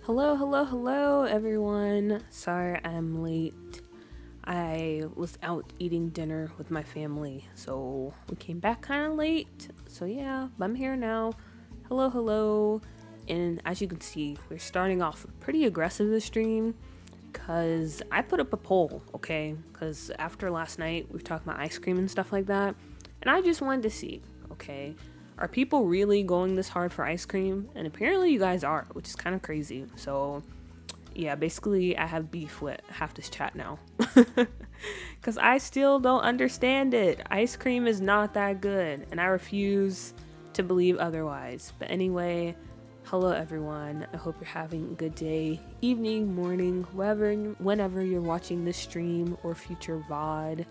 Hello, hello, hello, everyone. Sorry I'm late. I was out eating dinner with my family, so we came back kind of late. So, yeah, but I'm here now. Hello, hello. And as you can see, we're starting off pretty aggressive this stream because I put up a poll, okay? Because after last night, we were talking about ice cream and stuff like that. And I just wanted to see, okay? Are people really going this hard for ice cream? And apparently you guys are, which is kind of crazy. So yeah, basically I have beef with half this chat now. Because I still don't understand it. Ice cream is not that good, and I refuse to believe otherwise. But anyway, hello everyone. I hope you're having a good day, evening, morning, whenever you're watching this stream or future VOD.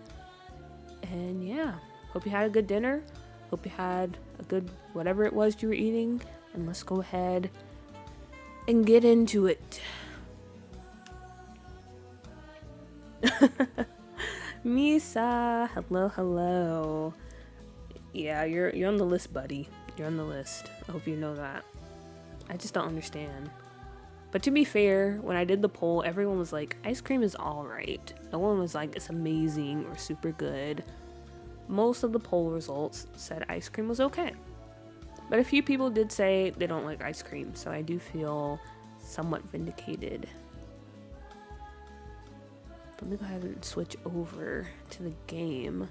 And yeah, hope you had a good dinner. Hope you had a good whatever it was you were eating. And let's go ahead and get into it. Misa, hello, hello. Yeah, you're on the list, buddy. You're on the list. I hope you know that. I just don't understand. But to be fair, when I did the poll, everyone was like, ice cream is alright. No one was like, it's amazing or super good. Most of the poll results said ice cream was okay. But a few people did say they don't like ice cream, so I do feel somewhat vindicated. Let me go ahead and switch over to the game.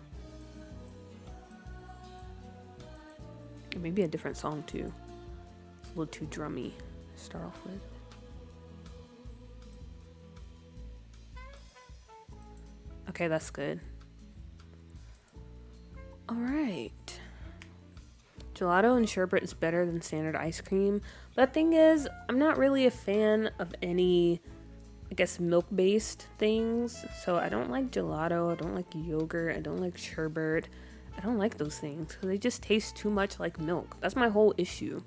Or maybe a different song too. It's a little too drummy to start off with. Okay, that's good. Alright. Gelato and sherbet is better than standard ice cream. But the thing is, I'm not really a fan of any, I guess, milk-based things. So I don't like gelato, I don't like yogurt, I don't like sherbet. I don't like those things because they just taste too much like milk. That's my whole issue.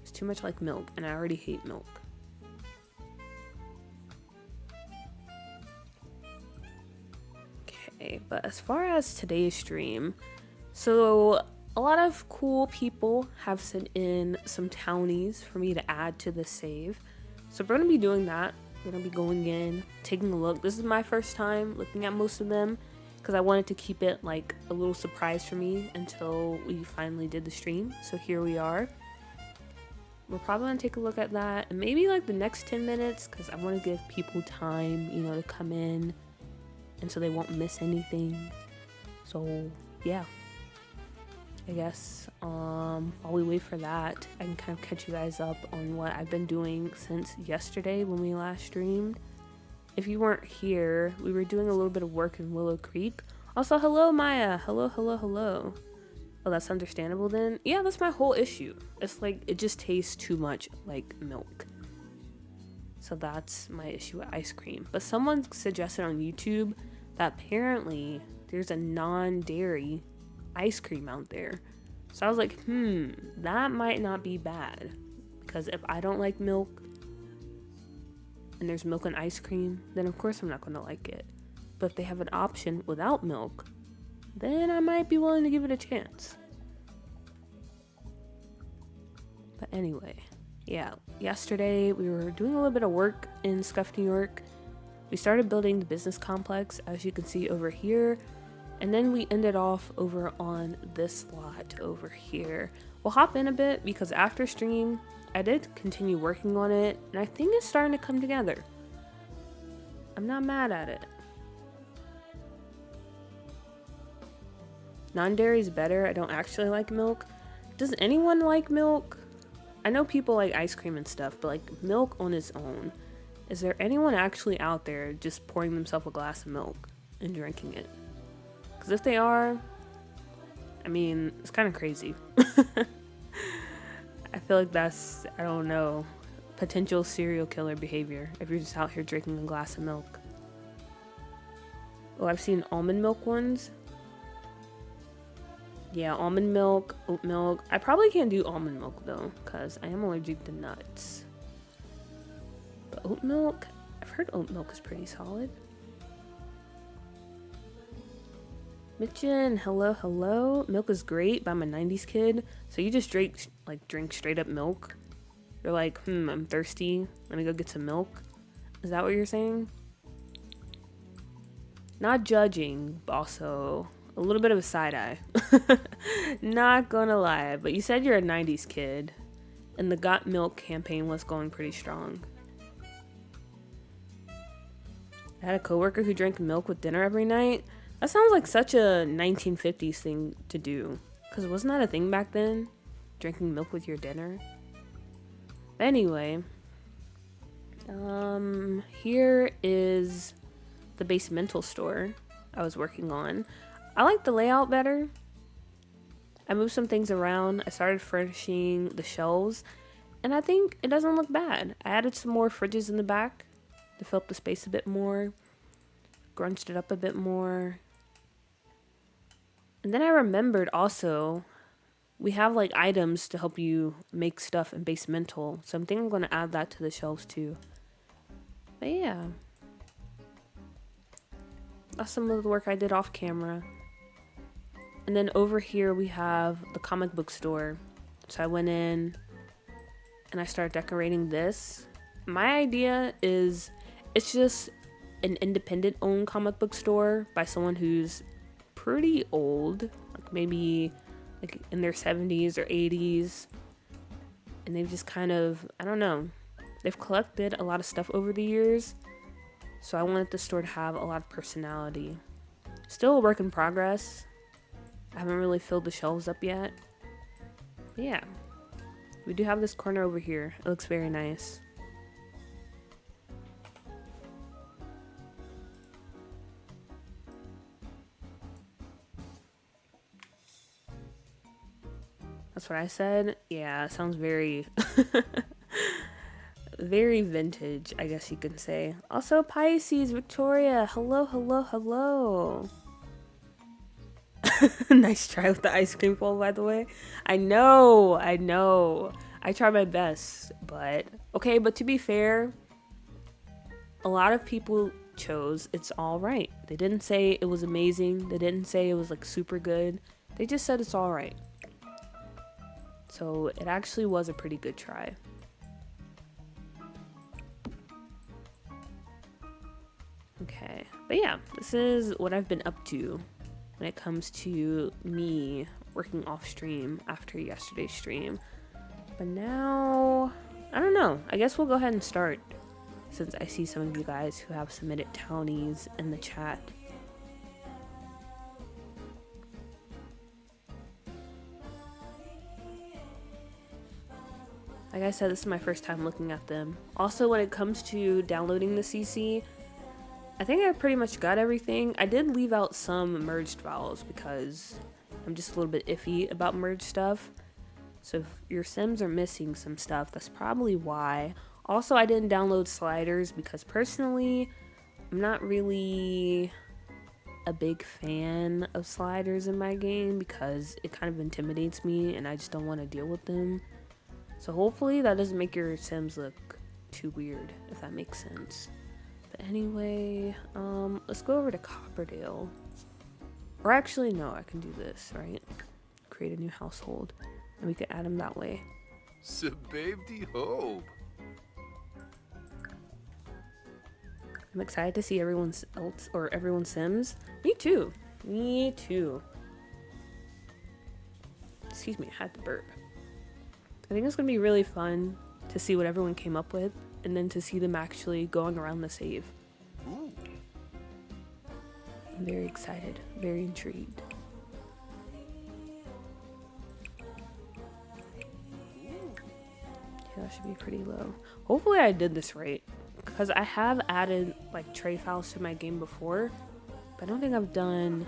It's too much like milk, and I already hate milk. Okay, but as far as today's stream, so a lot of cool people have sent in some townies for me to add to the save. So we're going to be doing that. We're going to be going in, taking a look. This is my first time looking at most of them because I wanted to keep it like a little surprise for me until we finally did the stream. So here we are. We're probably going to take a look at that and maybe like the next 10 minutes because I want to give people time, to come in and so they won't miss anything. So yeah. I guess while we wait for that, I can kind of catch you guys up on what I've been doing since yesterday when we last streamed. If you weren't here, we were doing a little bit of work in Willow Creek. Also, hello Maya. Hello, hello, hello. Oh, that's understandable then. Yeah, that's my whole issue. It's like, it just tastes too much like milk. So that's my issue with ice cream. But someone suggested on YouTube that apparently there's a non-dairy ice cream out there. So I was like, that might not be bad. Because if I don't like milk and there's milk and ice cream, then of course I'm not going to like it. But if they have an option without milk, then I might be willing to give it a chance. But anyway, yeah, yesterday we were doing a little bit of work in Scuffed, New York. We started building the business complex, as you can see over here. And then we ended off over on this lot over here. We'll hop in a bit because after stream, I did continue working on it. And I think it's starting to come together. I'm not mad at it. Non-dairy is better. I don't actually like milk. Does anyone like milk? I know people like ice cream and stuff, but like milk on its own. Is there anyone actually out there just pouring themselves a glass of milk and drinking it? Because if they are, I mean, it's kind of crazy. I feel like that's, I don't know, potential serial killer behavior if you're just out here drinking a glass of milk. Oh, I've seen almond milk ones. Yeah, almond milk, oat milk. I probably can't do almond milk though, because I am allergic to nuts. But oat milk, I've heard oat milk is pretty solid. Mitchin, hello, hello. Milk is great, but I'm a 90s kid, so you just drink straight up milk. You're like, I'm thirsty. Let me go get some milk. Is that what you're saying? Not judging, but also a little bit of a side eye. Not gonna lie, but you said you're a 90s kid, and the Got Milk campaign was going pretty strong. I had a coworker who drank milk with dinner every night. That sounds like such a 1950s thing to do. Because wasn't that a thing back then? Drinking milk with your dinner? Anyway. Here is the basemental store I was working on. I like the layout better. I moved some things around. I started furnishing the shelves. And I think it doesn't look bad. I added some more fridges in the back to fill up the space a bit more. Grunched it up a bit more. And then I remembered also, we have like items to help you make stuff in basemental. So I think I'm going to add that to the shelves too. But yeah. That's some of the work I did off camera. And then over here we have the comic book store. So I went in and I started decorating this. My idea is it's just an independent owned comic book store by someone who's pretty old, like maybe like in their 70s or 80s. And they've just kind of, I don't know, they've collected a lot of stuff over the years. So I wanted the store to have a lot of personality. Still a work in progress. I haven't really filled the shelves up yet. But yeah, we do have this corner over here. It looks very nice. That's what I said. Yeah, it sounds very very vintage, I guess you could say. Also, Pisces, Victoria, hello, hello, hello. Nice try with the ice cream bowl, by the way. I know. I try my best, but okay, but to be fair, a lot of people chose it's all right. They didn't say it was amazing. They didn't say it was like super good. They just said it's all right. So it actually was a pretty good try. Okay, but yeah, this is what I've been up to when it comes to me working off stream after yesterday's stream. But now, I don't know. I guess we'll go ahead and start since I see some of you guys who have submitted townies in the chat. Like I said, this is my first time looking at them. Also, when it comes to downloading the CC, I think I pretty much got everything. I did leave out some merged files because I'm just a little bit iffy about merged stuff. So if your Sims are missing some stuff, that's probably why. Also, I didn't download sliders because personally, I'm not really a big fan of sliders in my game because it kind of intimidates me and I just don't want to deal with them. So hopefully that doesn't make your Sims look too weird, if that makes sense. But anyway, let's go over to Copperdale. Or actually, no, I can do this, right? Create a new household, and we can add them that way. I'm excited to see everyone's Sims. Me too. Me too. Excuse me, I had to burp. I think it's gonna be really fun to see what everyone came up with, and then to see them actually going around the save. Ooh. I'm very excited, very intrigued. Yeah, that should be pretty low. Hopefully I did this right, because I have added like tray files to my game before, but I don't think I've done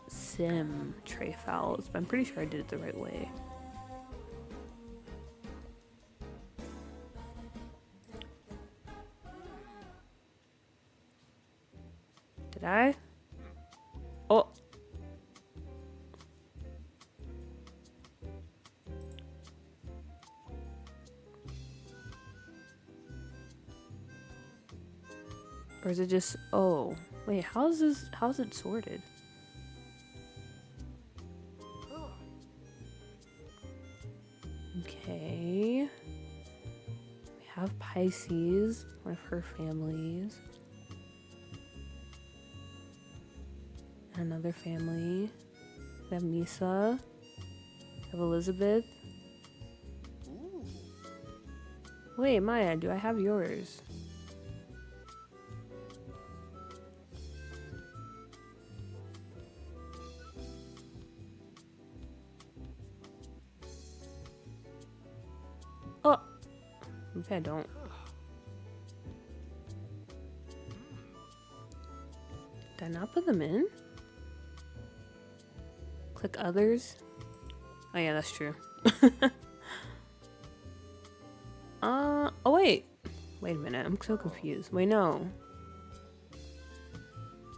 sim tray files, but I'm pretty sure I did it the right way. Did I? Oh. Or is it just, oh, wait, how's it sorted? Okay. have Pisces, one of her families. Another family. We have Misa. We have Elizabeth. Wait, Maya, do I have yours? Oh! Maybe I don't. Did I not put them in? Click others. Oh yeah, that's true. Oh wait. Wait a minute, I'm so confused. Wait, no.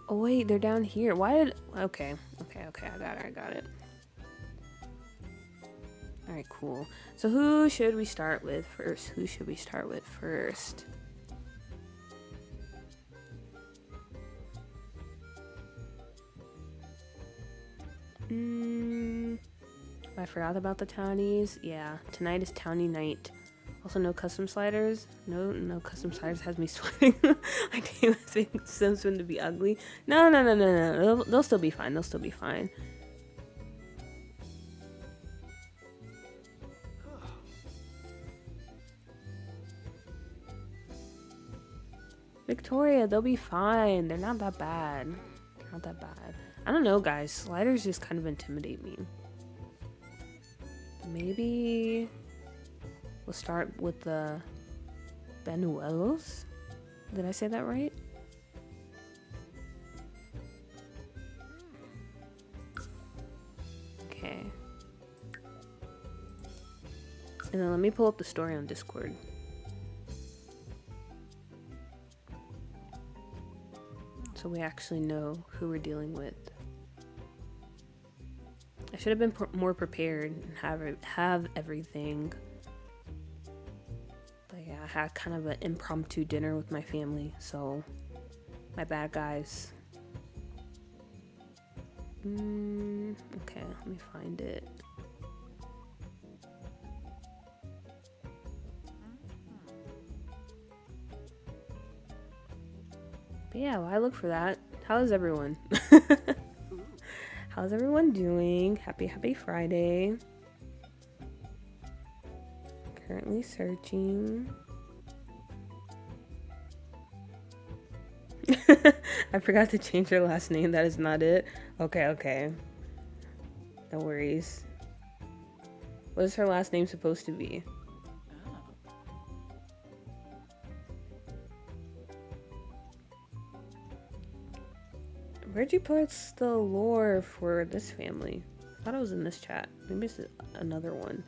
Oh wait, they're down here. Why did... Okay, I got it. Alright, cool. So who should we start with first? I forgot about the townies. Yeah, tonight is townie night. Also, no custom sliders. No custom sliders has me sweating. I can't think Simpson to be ugly. No. They'll still be fine. Victoria, they'll be fine. They're not that bad. I don't know, guys. Sliders just kind of intimidate me. Maybe we'll start with the Benuelos. Did I say that right? Okay. And then let me pull up the story on Discord. So we actually know who we're dealing with. I should have been more prepared and have everything. But yeah, I had kind of an impromptu dinner with my family, so my bad, guys. Okay, let me find it. But yeah, well, I look for that. How is everyone? How's everyone doing? Happy Friday. Currently searching. I forgot to change her last name. That is not it. Okay. No worries. What is her last name supposed to be? Where'd you put the lore for this family? I thought it was in this chat. Maybe it's another one.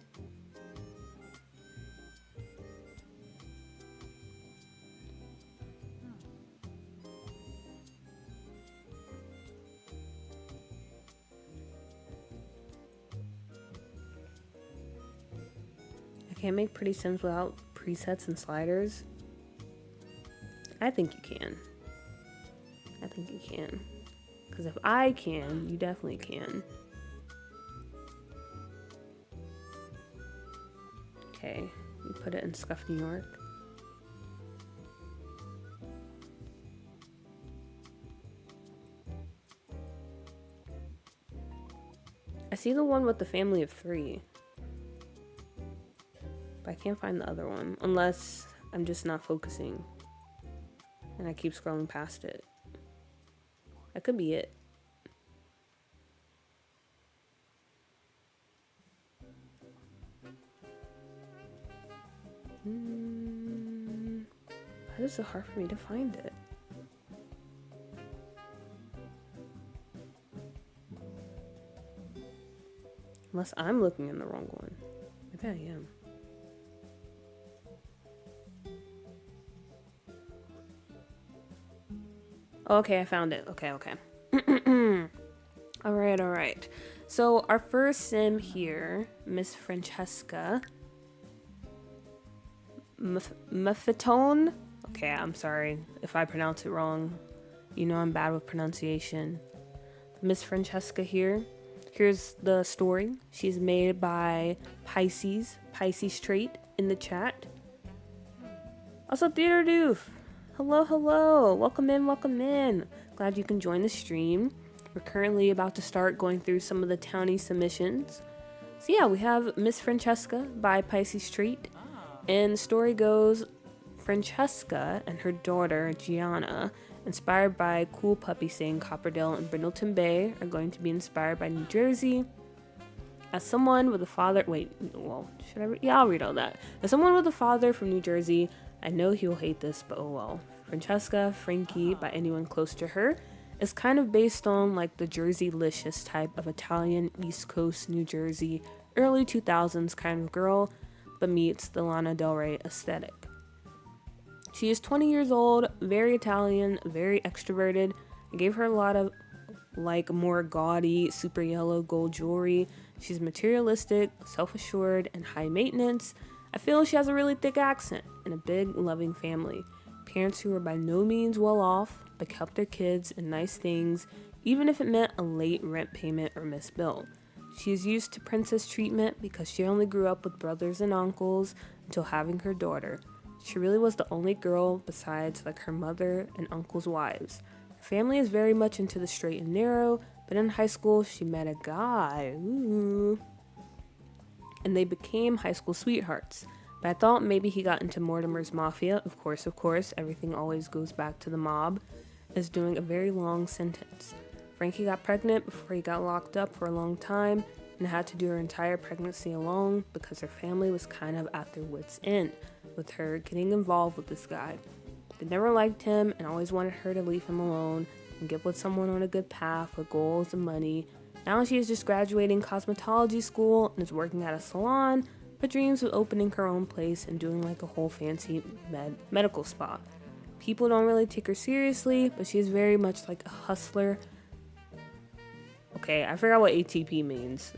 I can't make pretty sims without presets and sliders. I think you can. Because if I can, you definitely can. Okay, we put it in Scuffed, New York. I see the one with the family of 3. But I can't find the other one. Unless I'm just not focusing. And I keep scrolling past it. That could be it. Why is it so hard for me to find it? Unless I'm looking in the wrong one. Maybe I am. Okay, I found it. Okay. All right. So our first sim here, Miss Francesca Muffetone. Okay, I'm sorry if I pronounce it wrong. You know I'm bad with pronunciation. Miss Francesca here. Here's the story. She's made by Pisces Trait in the chat. Also, Theater Doof. Hello, hello. Welcome in, welcome in. Glad you can join the stream. We're currently about to start going through some of the townie submissions. So yeah, we have Miss Francesca by Pisces Street. And the story goes, Francesca and her daughter, Gianna, inspired by cool puppy saying Copperdale and Brindleton Bay, are going to be inspired by New Jersey. As someone with a father, I'll read all that. As someone with a father from New Jersey, I know he'll hate this, but oh well. Francesca, Frankie, by anyone close to her, is kind of based on like the Jersey-licious type of Italian East Coast, New Jersey, early 2000s kind of girl, but meets the Lana Del Rey aesthetic. She is 20 years old, very Italian, very extroverted. I gave her a lot of like more gaudy, super yellow gold jewelry. She's materialistic, self-assured, and high maintenance. I feel she has a really thick accent and a big, loving family. Parents who are by no means well off, but kept their kids in nice things, even if it meant a late rent payment or missed bill. She is used to princess treatment because she only grew up with brothers and uncles until having her daughter. She really was the only girl besides like her mother and uncle's wives. Her family is very much into the straight and narrow, but in high school she met a guy. Ooh. And they became high school sweethearts. But I thought maybe he got into Mortimer's Mafia. Of course, everything always goes back to the mob. Is doing a very long sentence. Frankie got pregnant before he got locked up for a long time and had to do her entire pregnancy alone because her family was kind of at their wits' end with her getting involved with this guy. They never liked him and always wanted her to leave him alone and get with someone on a good path with goals and money. Now she is just graduating cosmetology school and is working at a salon, but dreams of opening her own place and doing like a whole fancy medical spa. People don't really take her seriously, but she is very much like a hustler. Okay, I forgot what ATP means.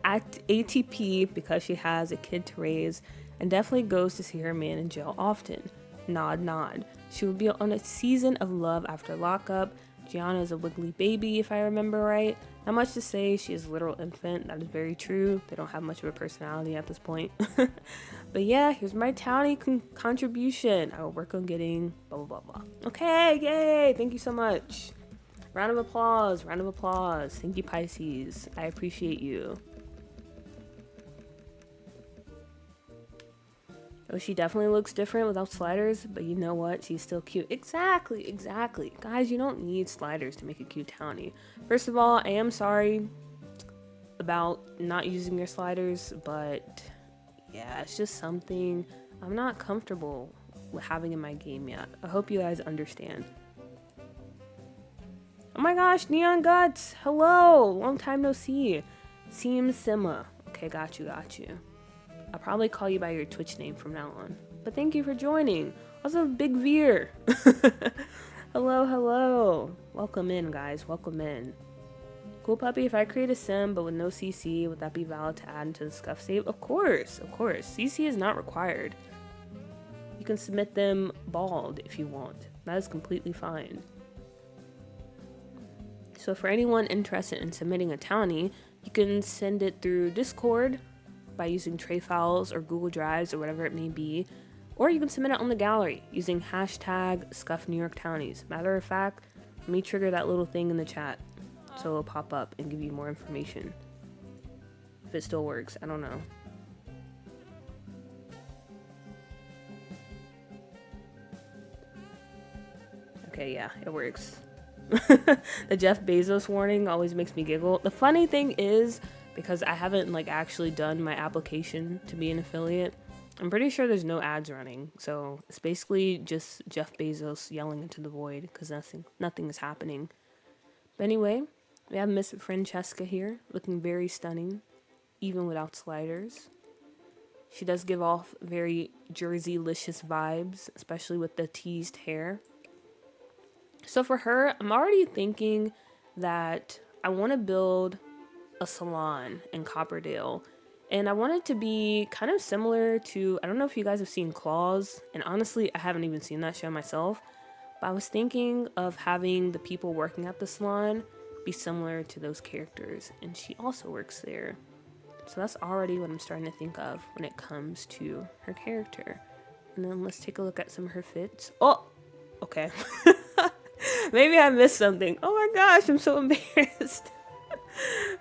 At ATP because she has a kid to raise and definitely goes to see her man in jail often. Nod, nod. She will be on a season of love after lockup. Gianna is a wiggly baby, if I remember right. Not much to say, she is a literal infant. That is very true. They don't have much of a personality at this point. But yeah, here's my townie contribution. I will work on getting blah, blah, blah, blah. Okay, yay! Thank you so much. Round of applause, round of applause. Thank you, Pisces. I appreciate you. Oh, she definitely looks different without sliders, but you know what? She's still cute. Exactly. Guys, you don't need sliders to make a cute townie. First of all, I am sorry about not using your sliders, but yeah, it's just something I'm not comfortable with having in my game yet. I hope you guys understand. Oh my gosh, Neon Guts! Hello! Long time no see. Seems Sima. Okay, got you. I'll probably call you by your Twitch name from now on. But thank you for joining. Also, Big Veer. Hello. Welcome in, guys. Welcome in. Cool puppy, if I create a sim but with no CC, would that be valid to add into the scuff save? Of course. CC is not required. You can submit them bald if you want. That is completely fine. So for anyone interested in submitting a townie, you can send it through Discord by using tray files or Google Drives or whatever it may be, or you can submit it on the gallery using hashtag #ScuffedNewYorkTownies. Matter of fact, let me trigger that little thing in the chat so it'll pop up and give you more information. If it still works, I don't know. Okay, yeah, it works. The Jeff Bezos warning always makes me giggle. The funny thing is, because I haven't like actually done my application to be an affiliate, I'm pretty sure there's no ads running. So it's basically just Jeff Bezos yelling into the void because nothing is happening. But anyway, we have Miss Francesca here, looking very stunning, even without sliders. She does give off very Jersey-licious vibes, especially with the teased hair. So for her, I'm already thinking that I want to build a salon in Copperdale, and I want it to be kind of similar to, I don't know if you guys have seen Claws, and honestly I haven't even seen that show myself, but I was thinking of having the people working at the salon be similar to those characters, and she also works there. So that's already what I'm starting to think of when it comes to her character. And then let's take a look at some of her fits. Oh, okay. Maybe I missed something. Oh my gosh, I'm so embarrassed.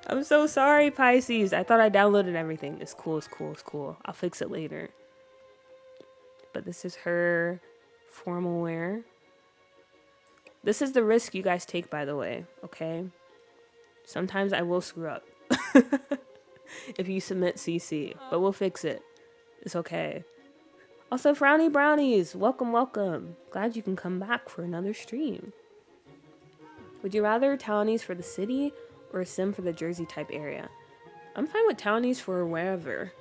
I'm so sorry, Pisces. I thought I downloaded everything. It's cool, it's cool, it's cool. I'll fix it later. But this is her formal wear. This is the risk you guys take, by the way, okay? Sometimes I will screw up if you submit CC, but we'll fix it. It's okay. Also, Frowny Brownies, welcome, welcome. Glad you can come back for another stream. Would you rather townies for the city or a sim for the Jersey type area? I'm fine with townies for wherever.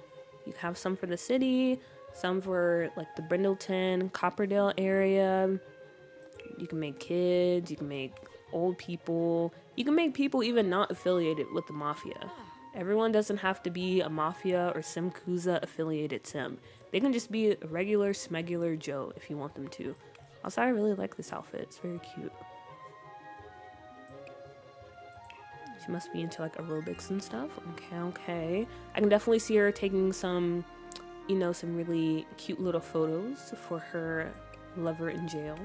You have some for the city, some for like the Brindleton, Copperdale area. You can make kids, you can make old people, you can make people even not affiliated with the mafia. Everyone doesn't have to be a mafia or Simkuza affiliated sim. They can just be a regular smegular Joe if you want them to. Also, I really like this outfit. It's very cute. She must be into like aerobics and stuff. Okay, okay. I can definitely see her taking some, you know, some really cute little photos for her lover in jail.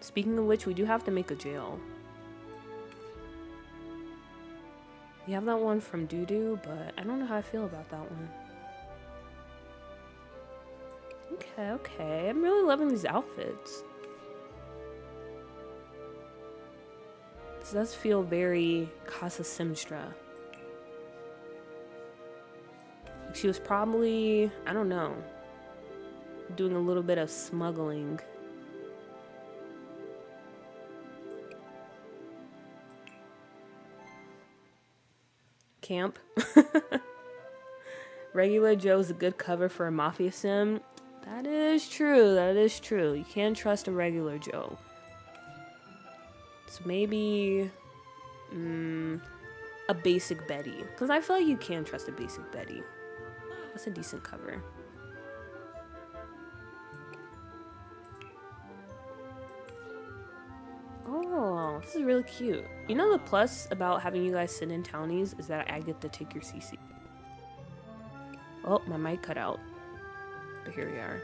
Speaking of which, we do have to make a jail. We have that one from Doodoo, but I don't know how I feel about that one. Okay, okay. I'm really loving these outfits. This does feel very Casa Simstra. She was probably, I don't know, doing a little bit of smuggling. Camp. Regular Joe's a good cover for a mafia sim. That is true. That is true. You can trust a regular Joe. So maybe a basic Betty. Because I feel like you can trust a basic Betty. That's a decent cover. Oh, this is really cute. You know the plus about having you guys sit in townies is that I get to take your CC. Oh, my mic cut out. But here we are.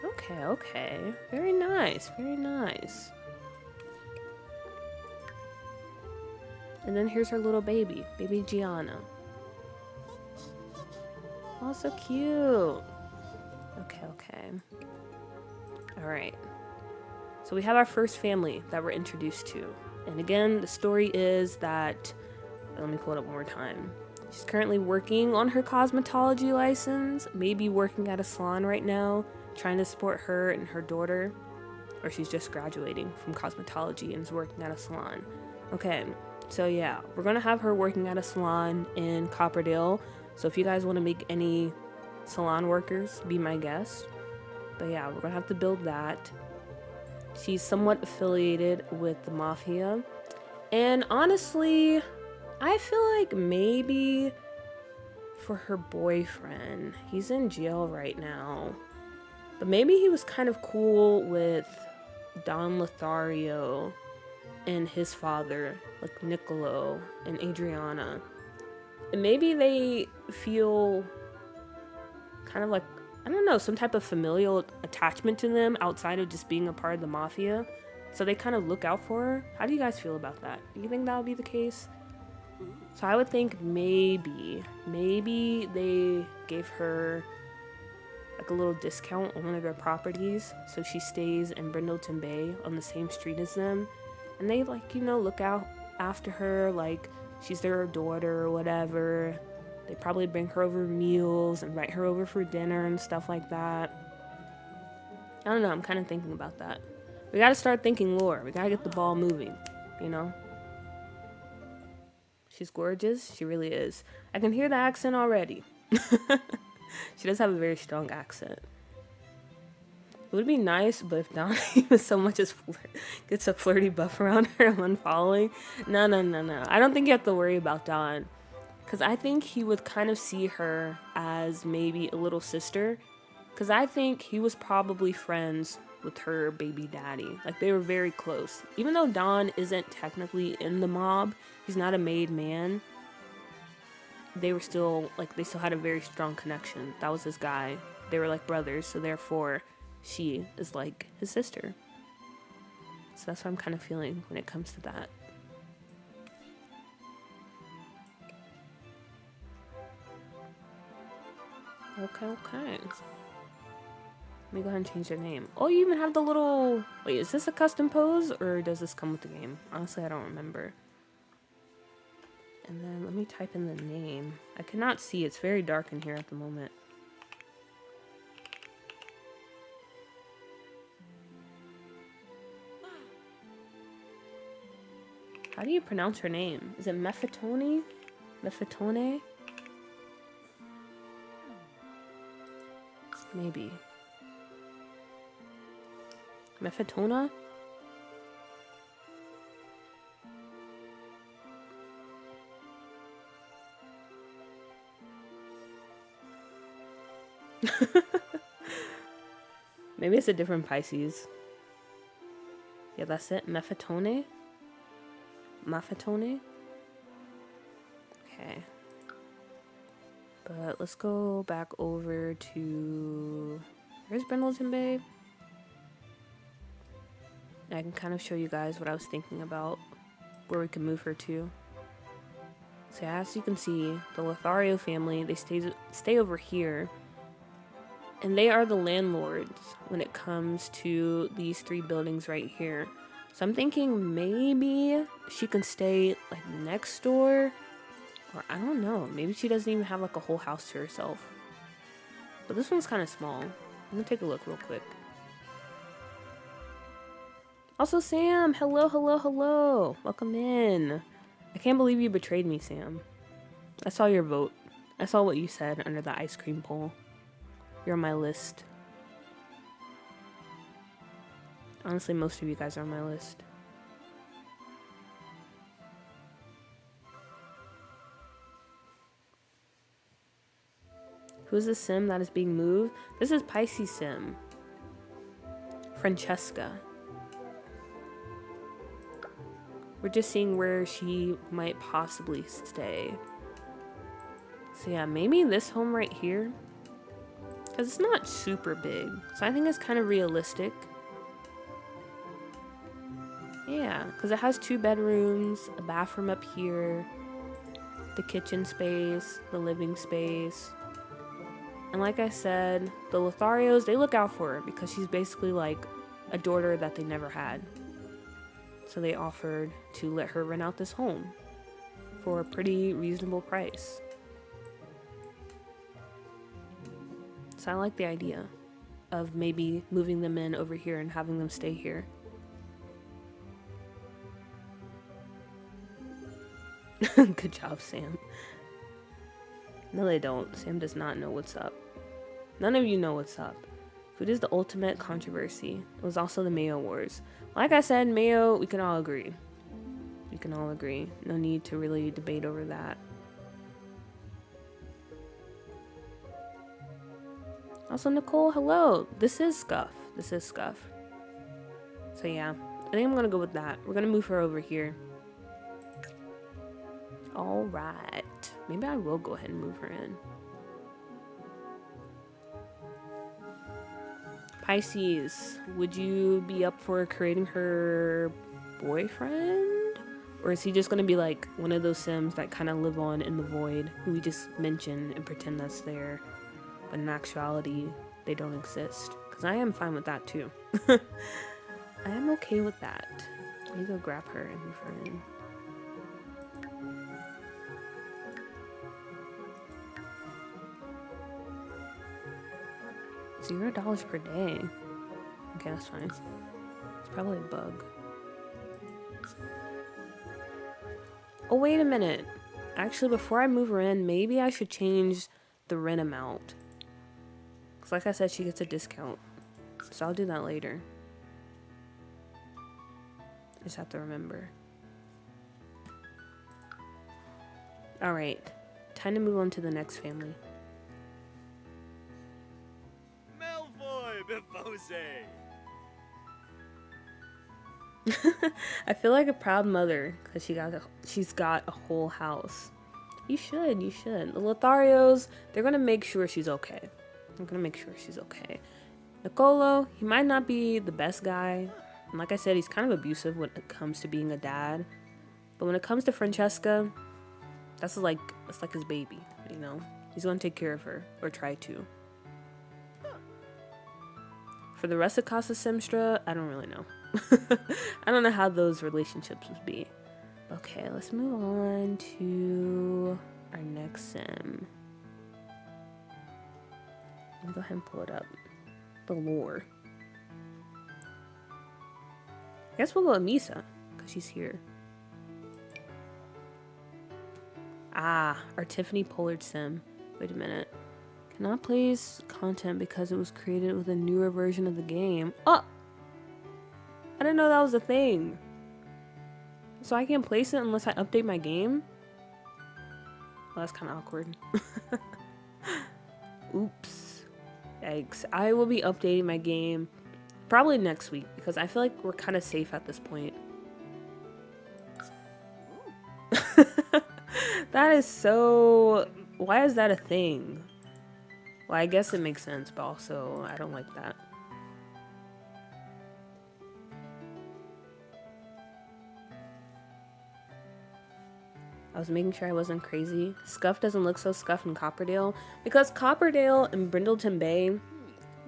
Okay, okay. Very nice, very nice. And then here's her little baby, baby Gianna. Oh, so cute. Okay, okay. Alright. So we have our first family that we're introduced to. And again, the story is that, let me pull it up one more time. She's currently working on her cosmetology license, maybe working at a salon right now, trying to support her and her daughter. Or she's just graduating from cosmetology and is working at a salon. Okay, so yeah, we're gonna have her working at a salon in Copperdale. So if you guys want to make any salon workers, be my guest. But yeah, we're gonna have to build that. She's somewhat affiliated with the mafia. And honestly, I feel like maybe for her boyfriend, he's in jail right now. But maybe he was kind of cool with Don Lothario and his father, like Niccolo and Adriana. And maybe they feel kind of like, I don't know, some type of familial attachment to them outside of just being a part of the mafia. So they kind of look out for her. How do you guys feel about that? Do you think that would be the case? So I would think maybe they gave her like a little discount on one of their properties. So she stays in Brindleton Bay on the same street as them. And they like, you know, look out after her like she's their daughter or whatever. They probably bring her over meals, invite her over for dinner and stuff like that. I don't know, I'm kind of thinking about that. We gotta start thinking lore. We gotta get the ball moving, you know? She's gorgeous. She really is. I can hear the accent already. She does have a very strong accent. It would be nice, but if Don even so much as gets a flirty buff around her when following. No. I don't think you have to worry about Don. Because I think he would kind of see her as maybe a little sister. Because I think he was probably friends with her baby daddy. Like, they were very close. Even though Don isn't technically in the mob, he's not a made man. they were still, like, they still had a very strong connection. That was his guy. They were like brothers, so therefore she is like his sister. So that's what I'm kind of feeling when it comes to that. Okay. Let me go ahead and change their name. Oh, you even have the little... Wait, is this a custom pose or does this come with the game? Honestly, I don't remember. And then let me type in the name. I cannot see. It's very dark in here at the moment. How do you pronounce her name? Is it Mephatone? Mephatone? Maybe. Mephatona? Maybe it's a different Pisces. Yeah, that's it. Mephatone? Mephatone? Okay. But let's go back over to... Where's Brindleton Babe? I can kind of show you guys what I was thinking about, where we can move her to. So as you can see, the Lothario family, they stay over here. And they are the landlords when it comes to these 3 buildings right here. So I'm thinking maybe she can stay like next door. Or I don't know. Maybe she doesn't even have like a whole house to herself. But this one's kind of small. I'm gonna take a look real quick. Also, Sam, hello. Welcome in. I can't believe you betrayed me, Sam. I saw your vote. I saw what you said under the ice cream poll. You're on my list. Honestly, most of you guys are on my list. Who's the sim that is being moved? This is Pisces sim. Francesca. We're just seeing where she might possibly stay. So yeah, maybe this home right here. Because it's not super big. So I think it's kind of realistic. Yeah, because it has 2 bedrooms, a bathroom up here, the kitchen space, the living space. And like I said, the Lotharios, they look out for her because she's basically like a daughter that they never had. So they offered to let her rent out this home for a pretty reasonable price. So I like the idea of maybe moving them in over here and having them stay here. Good job, Sam. No, they don't. Sam does not know what's up. None of you know what's up. Food is the ultimate controversy. It was also the Mayo Wars. Like I said, Mayo, we can all agree. We can all agree. No need to really debate over that. Also, Nicole, hello. This is Scuff. So yeah, I think I'm gonna go with that. We're gonna move her over here. All right. Maybe I will go ahead and move her in. Pisces, would you be up for creating her boyfriend? Or is he just gonna be like one of those sims that kind of live on in the void, who we just mention and pretend that's there, but in actuality, they don't exist? Because I am fine with that too. I am okay with that. Let me go grab her and move her in. $0 per day. Okay, that's fine. It's probably a bug. Oh, wait a minute. Actually, before I move her in, maybe I should change the rent amount. Because like I said, she gets a discount. So I'll do that later. I just have to remember. Alright. Time to move on to the next family. I feel like a proud mother because she's got a whole house. You should, you should. The Lotharios, they're gonna make sure she's okay. They're gonna make sure she's okay. Nicolo, he might not be the best guy. And like I said, he's kind of abusive when it comes to being a dad. But when it comes to Francesca, that's like his baby, you know? He's gonna take care of her, or try to. For the rest of Casa Simstra, I don't really know. I don't know how those relationships would be. Okay, let's move on to our next sim. Let me go ahead and pull it up. The lore. I guess we'll go with Misa, because she's here. Ah, our Tiffany Pollard sim. Wait a minute. Cannot place content because it was created with a newer version of the game. Oh! I didn't know that was a thing. So I can't place it unless I update my game? Well, that's kind of awkward. Oops. Yikes. I will be updating my game probably next week because I feel like we're kind of safe at this point. That is so... Why is that a thing? Well, I guess it makes sense, but also I don't like that. I was making sure I wasn't crazy. Scuff doesn't look so scuffed in Copperdale because Copperdale and Brindleton Bay,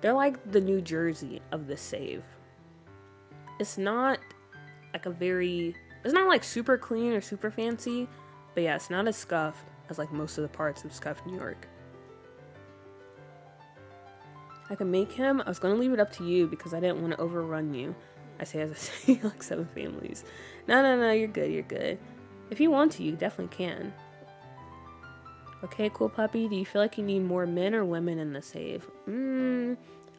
they're like the New Jersey of the save. It's not like it's not like super clean or super fancy, but yeah, it's not as scuffed as like most of the parts of scuffed New York. I can make him. I was going to leave it up to you because I didn't want to overrun you. I say as I say like 7 families. No, you're good, you're good. If you want to, you definitely can. Okay, cool puppy. Do you feel like you need more men or women in the save?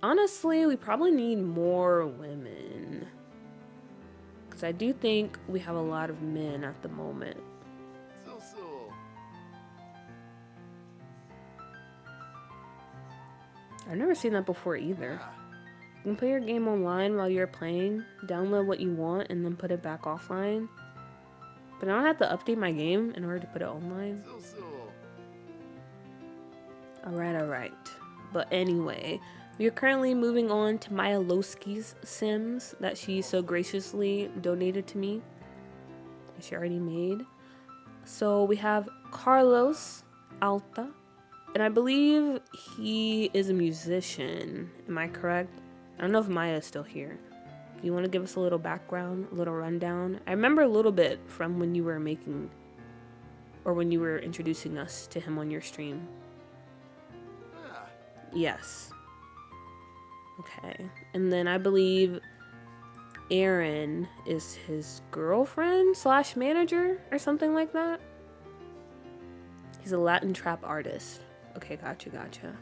Honestly, we probably need more women. Because I do think we have a lot of men at the moment. I've never seen that before either. You can play your game online while you're playing, download what you want, and then put it back offline. But I don't have to update my game in order to put it online. Alright. But anyway, we are currently moving on to Maya Lowski's Sims that she so graciously donated to me. She already made. So we have Carlos Alta. And I believe he is a musician. Am I correct? I don't know if Maya is still here. Do you want to give us a little background, a little rundown? I remember a little bit from when you were making, or when you were introducing us to him on your stream. Yes. Okay. And then I believe Erin is his girlfriend / manager or something like that. He's a Latin trap artist. Okay, gotcha.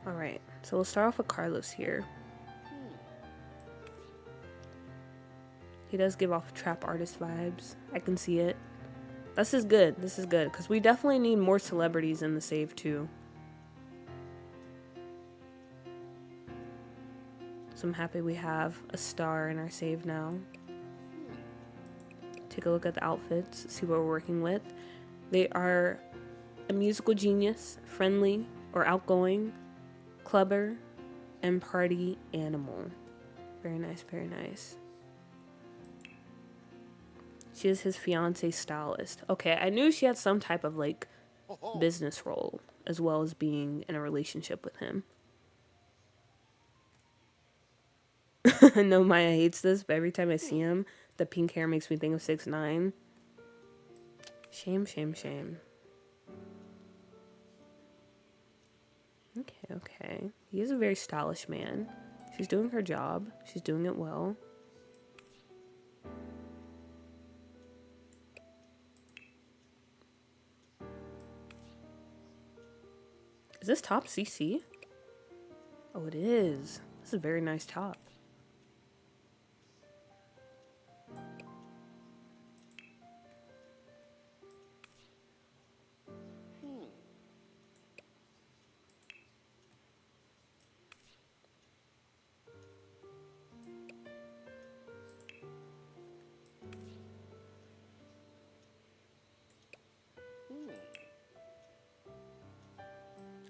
Alright, so we'll start off with Carlos here. He does give off trap artist vibes. I can see it. This is good, because we definitely need more celebrities in the save too. So I'm happy we have a star in our save now. Take a look at the outfits, see what we're working with. They are a musical genius, friendly or outgoing, clubber, and party animal. Very nice. She is his fiance stylist. Okay, I knew she had some type of like business role as well as being in a relationship with him. I know Maya hates this, but every time I see him, the pink hair makes me think of 6ix9ine. Shame. Okay. He is a very stylish man. She's doing her job. She's doing it well. Is this top CC? Oh, it is. This is a very nice top.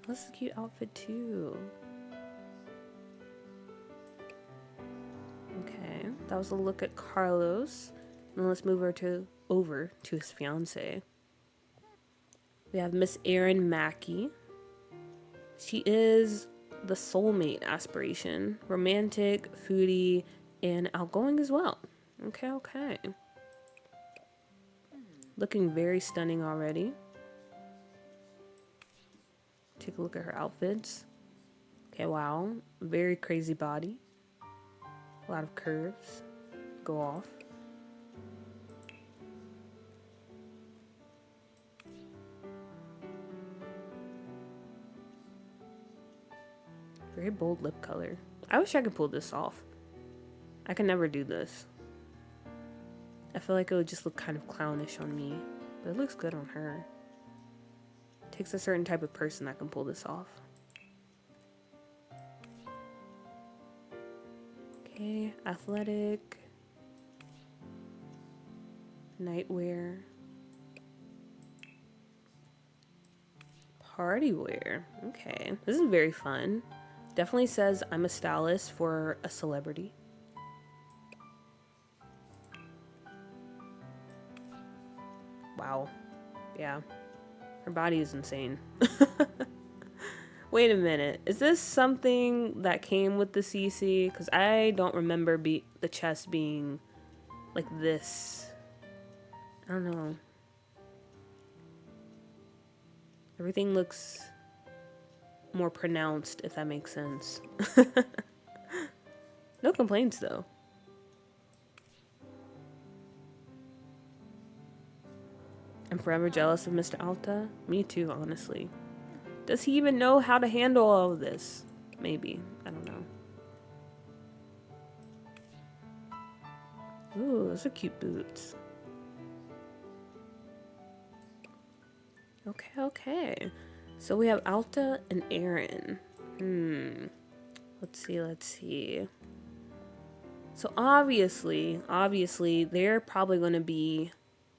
That's a cute outfit too. Okay, that was a look at Carlos. Now let's move over to his fiance. We have Miss Erin Mackey. She is the soulmate aspiration, romantic, foodie, and outgoing as well. Okay, okay. Looking very stunning already. Take a look at her outfits. Okay, wow. Very crazy body. A lot of curves. Go off. Very bold lip color. I wish I could pull this off. I can never do this. I feel like it would just look kind of clownish on me, but it looks good on her. It takes a certain type of person that can pull this off. Okay, athletic. Nightwear. Party wear. Okay, this is very fun. Definitely says I'm a stylist for a celebrity. Wow. Yeah. Her body is insane. Wait a minute. Is this something that came with the CC? Because I don't remember the chest being like this. I don't know. Everything looks more pronounced, if that makes sense. No complaints, though. I'm forever jealous of Mr. Alta. Me too, honestly. Does he even know how to handle all of this? Maybe. I don't know. Ooh, those are cute boots. Okay, okay. So we have Alta and Aaron. Let's see. So obviously, they're probably going to be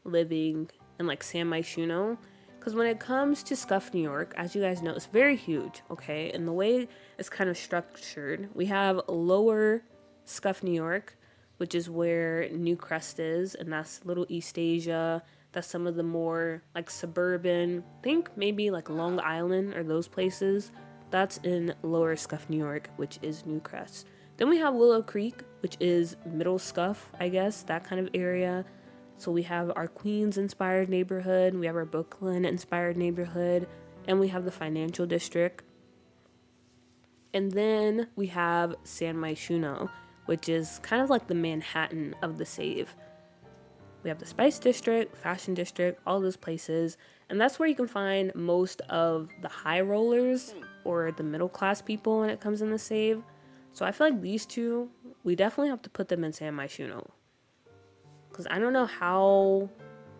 living in like San Myshuno. Because when it comes to Scuffed, New York, as you guys know, it's very huge, okay? And the way it's kind of structured, we have lower Scuffed, New York, which is where New Crest is, and that's Little East Asia. That's some of the more like suburban, think maybe like Long Island or those places. That's in lower Scuffed, New York, which is New Crest. Then we have Willow Creek, which is middle Scuff, I guess, that kind of area. So we have our Queens-inspired neighborhood, we have our Brooklyn-inspired neighborhood, and we have the financial district. And then we have San Myshuno, which is kind of like the Manhattan of the Save. We have the Spice District, Fashion District, all those places. And that's where you can find most of the high rollers or the middle class people when it comes in the Save. So I feel like these two, we definitely have to put them in San Myshuno. Because I don't know how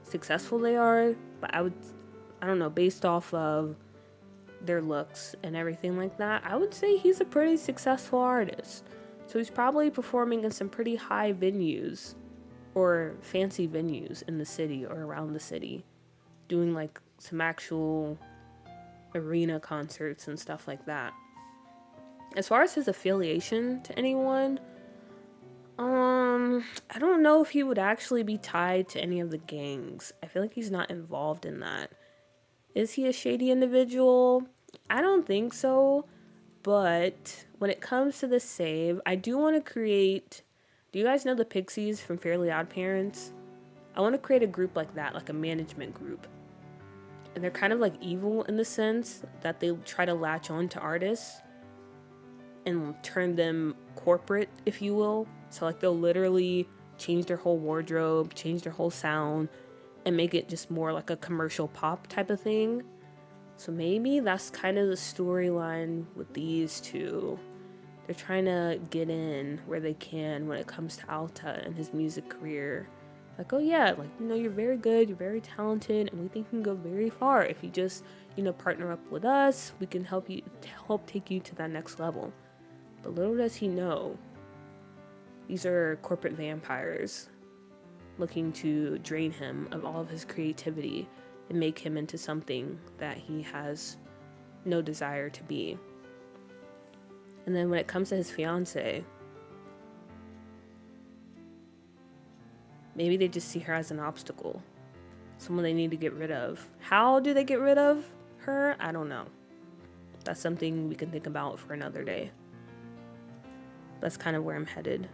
successful they are, but I don't know, based off of their looks and everything like that, I would say he's a pretty successful artist. So he's probably performing in some pretty high venues or fancy venues in the city or around the city, doing like some actual arena concerts and stuff like that. As far as his affiliation to anyone, I don't know if he would actually be tied to any of the gangs. I feel like he's not involved in that. Is he a shady individual? I don't think so. But when it comes to the Save, I do want to create... Do you guys know the Pixies from Fairly Odd Parents? I want to create a group like that, like a management group. And they're kind of like evil in the sense that they try to latch on to artists and turn them corporate, if you will. So like they'll literally change their whole wardrobe, change their whole sound, and make it just more like a commercial pop type of thing. So maybe that's kind of the storyline with these two. They're trying to get in where they can when it comes to Alta and his music career. Like, oh yeah, like, you know, you're very good, you're very talented, and we think you can go very far if you just, you know, partner up with us. We can help take you to that next level. But little does he know, these are corporate vampires looking to drain him of all of his creativity and make him into something that he has no desire to be. And then when it comes to his fiance, maybe they just see her as an obstacle, someone they need to get rid of. How do they get rid of her? I don't know. That's something we can think about for another day. That's kind of where I'm headed.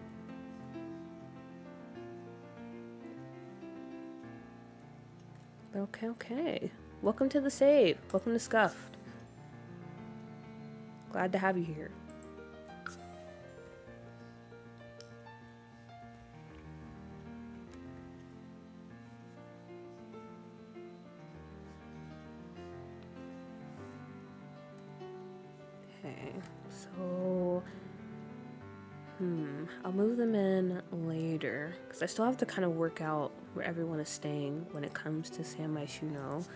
Okay. Welcome to the save. Welcome to Scuffed. Glad to have you here. Okay, so I'll move them in later because I still have to kind of work out where everyone is staying when it comes to San Myshuno.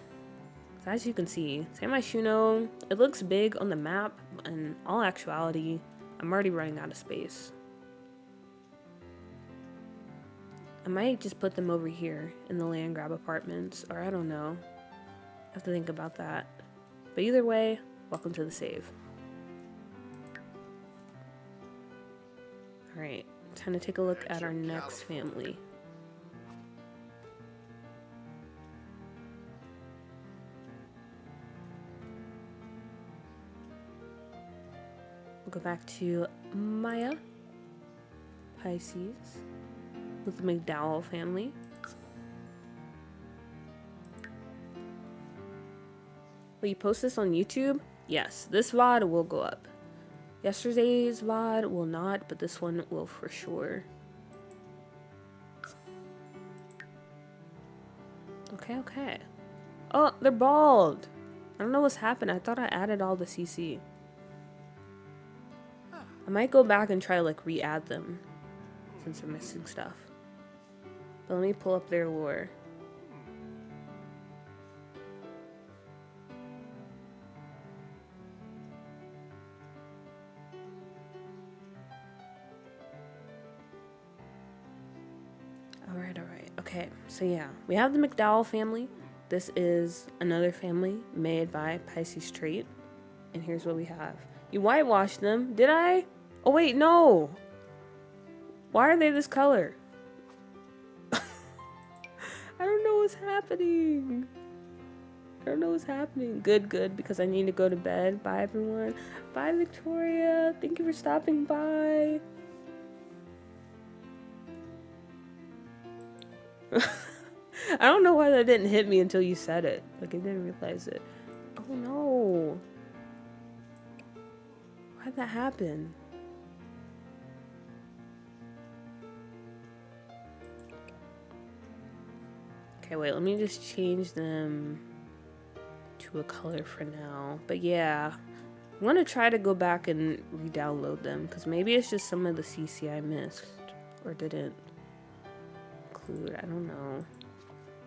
As you can see, San Myshuno, it looks big on the map, but in all actuality, I'm already running out of space. I might just put them over here in the land grab apartments, or I don't know. I have to think about that. But either way, welcome to the save. Alright, time to take a look at our next family. We'll go back to Maya, Pisces, with the McDowell family. Will you post this on YouTube? Yes, this VOD will go up. Yesterday's VOD will not, but this one will for sure. Okay. Oh, they're bald. I don't know what's happened. I thought I added all the CC. I might go back and try to like re-add them since they're missing stuff. But let me pull up their lore. Alright. Okay, so yeah, we have the McDowell family. This is another family made by Pisces trait. And here's what we have. You whitewashed them, did I? Oh wait, no! Why are they this color? I don't know what's happening. Good, because I need to go to bed. Bye, everyone. Bye, Victoria. Thank you for stopping by. I don't know why that didn't hit me until you said it. Like, I didn't realize it. Oh, no. Why'd that happen? Okay, wait, let me just change them to a color for now. But yeah, I'm gonna try to go back and re-download them because maybe it's just some of the CC I missed or didn't include. I don't know.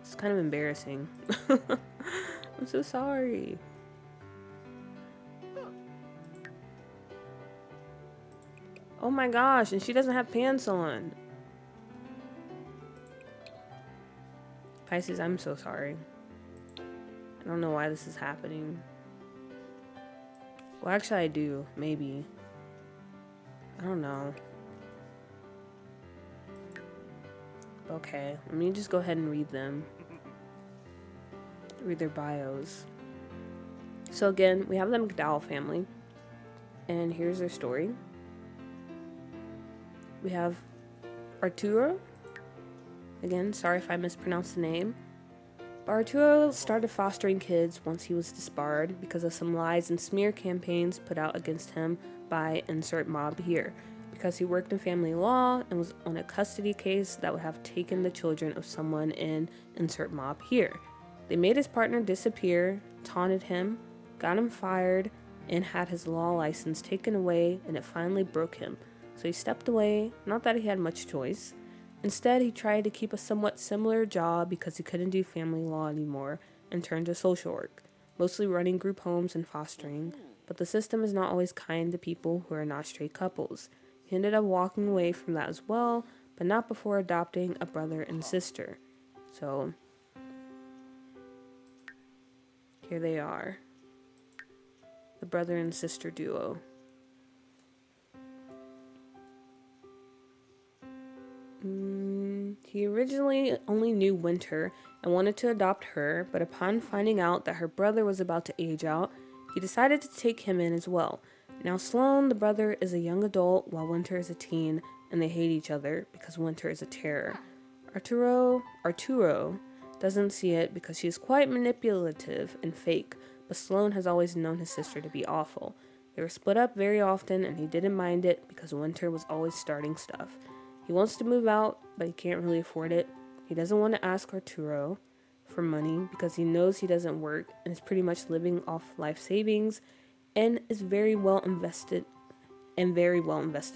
It's kind of embarrassing. I'm so sorry. Oh my gosh, and she doesn't have pants on. Pisces, I'm so sorry. I don't know why this is happening. Well, actually I do, maybe. I don't know. Okay, let me just go ahead and read them. Read their bios. So again, we have the McDowell family. And here's their story. We have Arturo. Again, sorry if I mispronounced the name. But Arturo started fostering kids once he was disbarred because of some lies and smear campaigns put out against him by insert mob here. Because he worked in family law and was on a custody case that would have taken the children of someone in insert mob here. They made his partner disappear, taunted him, got him fired, and had his law license taken away, and it finally broke him. So he stepped away, not that he had much choice. Instead, he tried to keep a somewhat similar job because he couldn't do family law anymore and turned to social work, mostly running group homes and fostering, but the system is not always kind to people who are not straight couples. He ended up walking away from that as well, but not before adopting a brother and sister. So, here they are. the brother and sister duo. He originally only knew Winter and wanted to adopt her, but upon finding out that her brother was about to age out, he decided to take him in as well. Now Sloan, the brother, is a young adult while Winter is a teen, and they hate each other because Winter is a terror. Arturo doesn't see it because she is quite manipulative and fake, but Sloan has always known his sister to be awful. They were split up very often, and he didn't mind it because Winter was always starting stuff. He wants to move out, but he can't really afford it. He doesn't want to ask Arturo for money because he knows he doesn't work and is pretty much living off life savings and is very well invested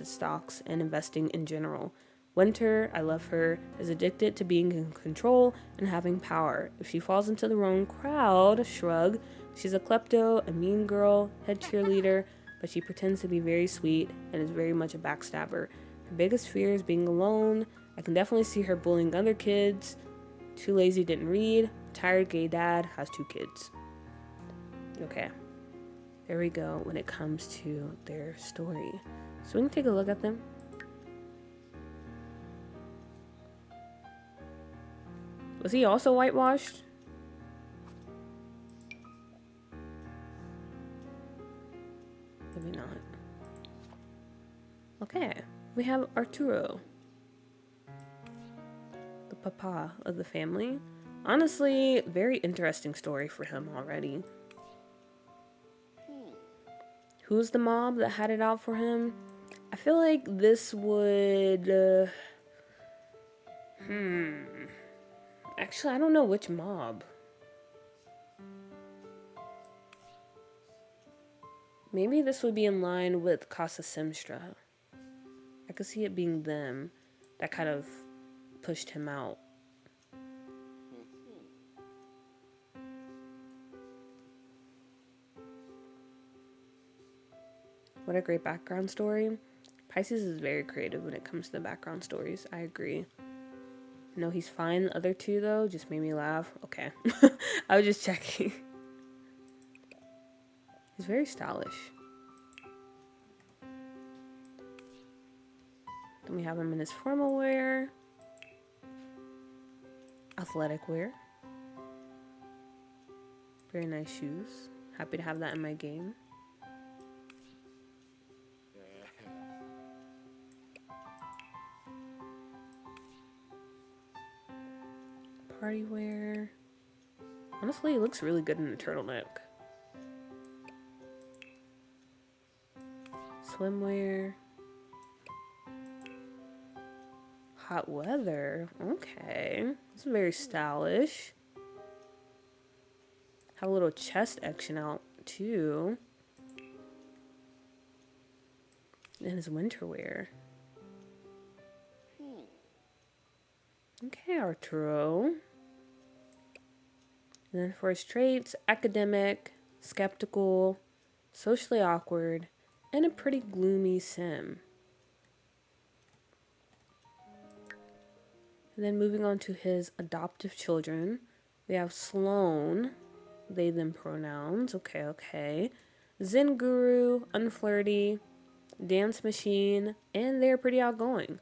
stocks and investing in general. Winter, I love her, is addicted to being in control and having power. If she falls into the wrong crowd, shrug, she's a klepto, a mean girl, head cheerleader, but she pretends to be very sweet and is very much a backstabber. Her biggest fear is being alone. I can definitely see her bullying other kids. Too lazy, didn't read. Tired gay dad, has 2 kids. Okay. There we go when it comes to their story. So we can take a look at them. Was he also whitewashed? Maybe not. Okay. We have Arturo, the papa of the family. Honestly, very interesting story for him already. Who's the mob that had it out for him? I feel like this would... Actually, I don't know which mob. Maybe this would be in line with Casa Simstra. I could see it being them that kind of pushed him out. What a great background story. Pisces is very creative when it comes to the background stories. I agree. No, he's fine. The other 2, though, just made me laugh. Okay. I was just checking. He's very stylish. Then we have him in his formal wear. Athletic wear. Very nice shoes. Happy to have that in my game. Party wear. Honestly, he looks really good in the turtleneck. Swimwear. Hot weather. Okay. It's very stylish. Have a little chest action out too. And his winter wear. Okay, Arturo. And then for his traits, academic, skeptical, socially awkward, and a pretty gloomy sim. And then moving on to his adoptive children, we have Sloan, they them pronouns, okay. Zen guru, unflirty, dance machine, and they're pretty outgoing.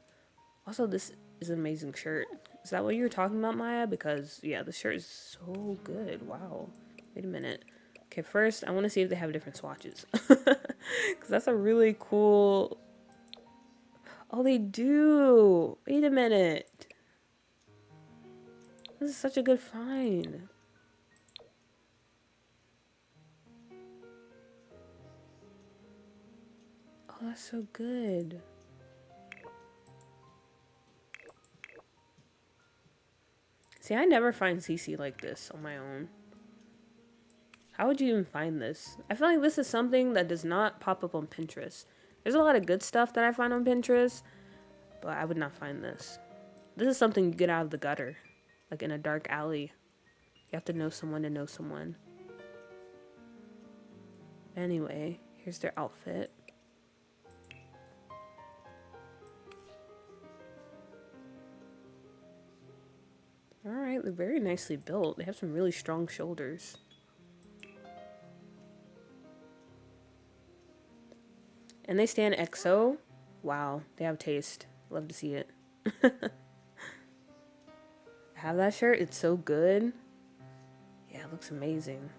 Also, this is an amazing shirt. Is that what you were talking about, Maya? Because, yeah, the shirt is so good. Wow. Wait a minute. Okay, first, I want to see if they have different swatches. Because that's a really cool... Oh, they do! Wait a minute. This is such a good find. Oh, that's so good. See, I never find CC like this on my own. How would you even find this? I feel like this is something that does not pop up on Pinterest. There's a lot of good stuff that I find on Pinterest, but I would not find this. This is something you get out of the gutter, like in a dark alley. You have to know someone to know someone. Anyway, here's their outfit. Alright, they're very nicely built. They have some really strong shoulders. And they stand XO. Wow, they have taste. Love to see it. Have that shirt. It's so good. Yeah, it looks amazing.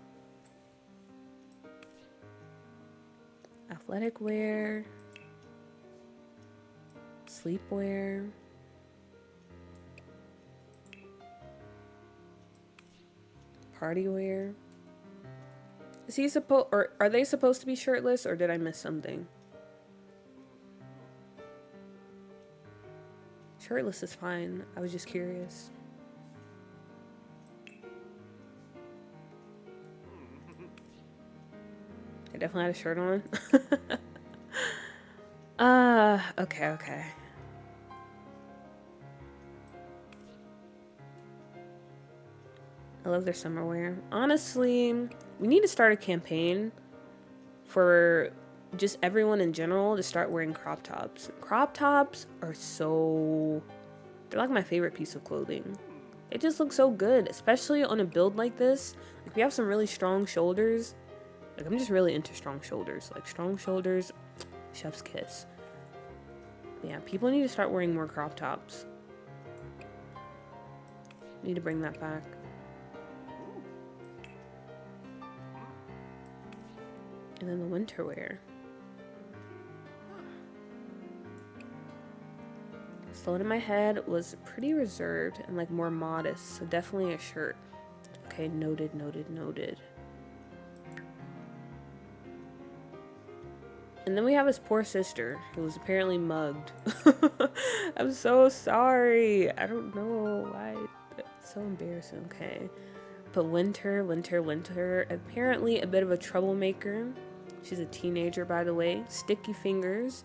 Athletic wear. Sleepwear. Party wear. Is he supposed, or are they supposed to be shirtless, or did I miss something? Shirtless is fine. I was just curious. I definitely had a shirt on. Okay. I love their summer wear. Honestly, we need to start a campaign for just everyone in general to start wearing crop tops. Crop tops are they're like my favorite piece of clothing. It just looks so good, especially on a build like this. Like, we have some really strong shoulders. Like, I'm just really into strong shoulders. Like, strong shoulders, chef's kiss. But yeah, people need to start wearing more crop tops. Need to bring that back. And then the winter wear. Sloan in my head was pretty reserved and like more modest, so definitely a shirt. Okay, noted. And then we have his poor sister, who was apparently mugged. I'm so sorry. I don't know why. It's so embarrassing. Okay. But winter. Apparently a bit of a troublemaker. She's a teenager, by the way. Sticky fingers.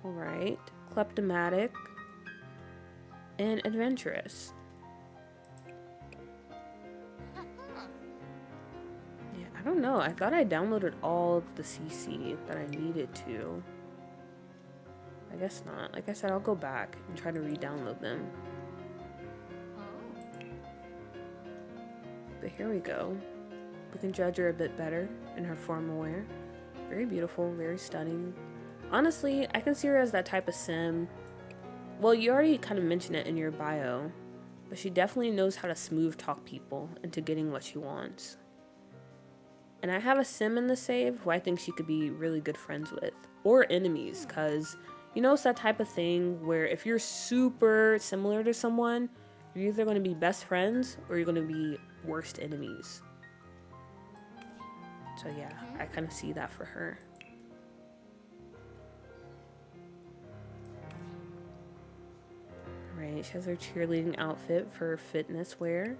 Alright. Kleptomatic. And adventurous. Yeah, I don't know. I thought I downloaded all of the CC that I needed to. I guess not. Like I said, I'll go back and try to re-download them. But here we go. We can judge her a bit better in her formal wear. Very beautiful, very stunning. Honestly, I can see her as that type of sim. Well, you already kind of mentioned it in your bio, but she definitely knows how to smooth talk people into getting what she wants. And I have a sim in the save who I think she could be really good friends with, or enemies, because you know it's that type of thing where if you're super similar to someone, you're either going to be best friends or you're going to be worst enemies. So yeah, I kind of see that for her. Right, she has her cheerleading outfit for fitness wear.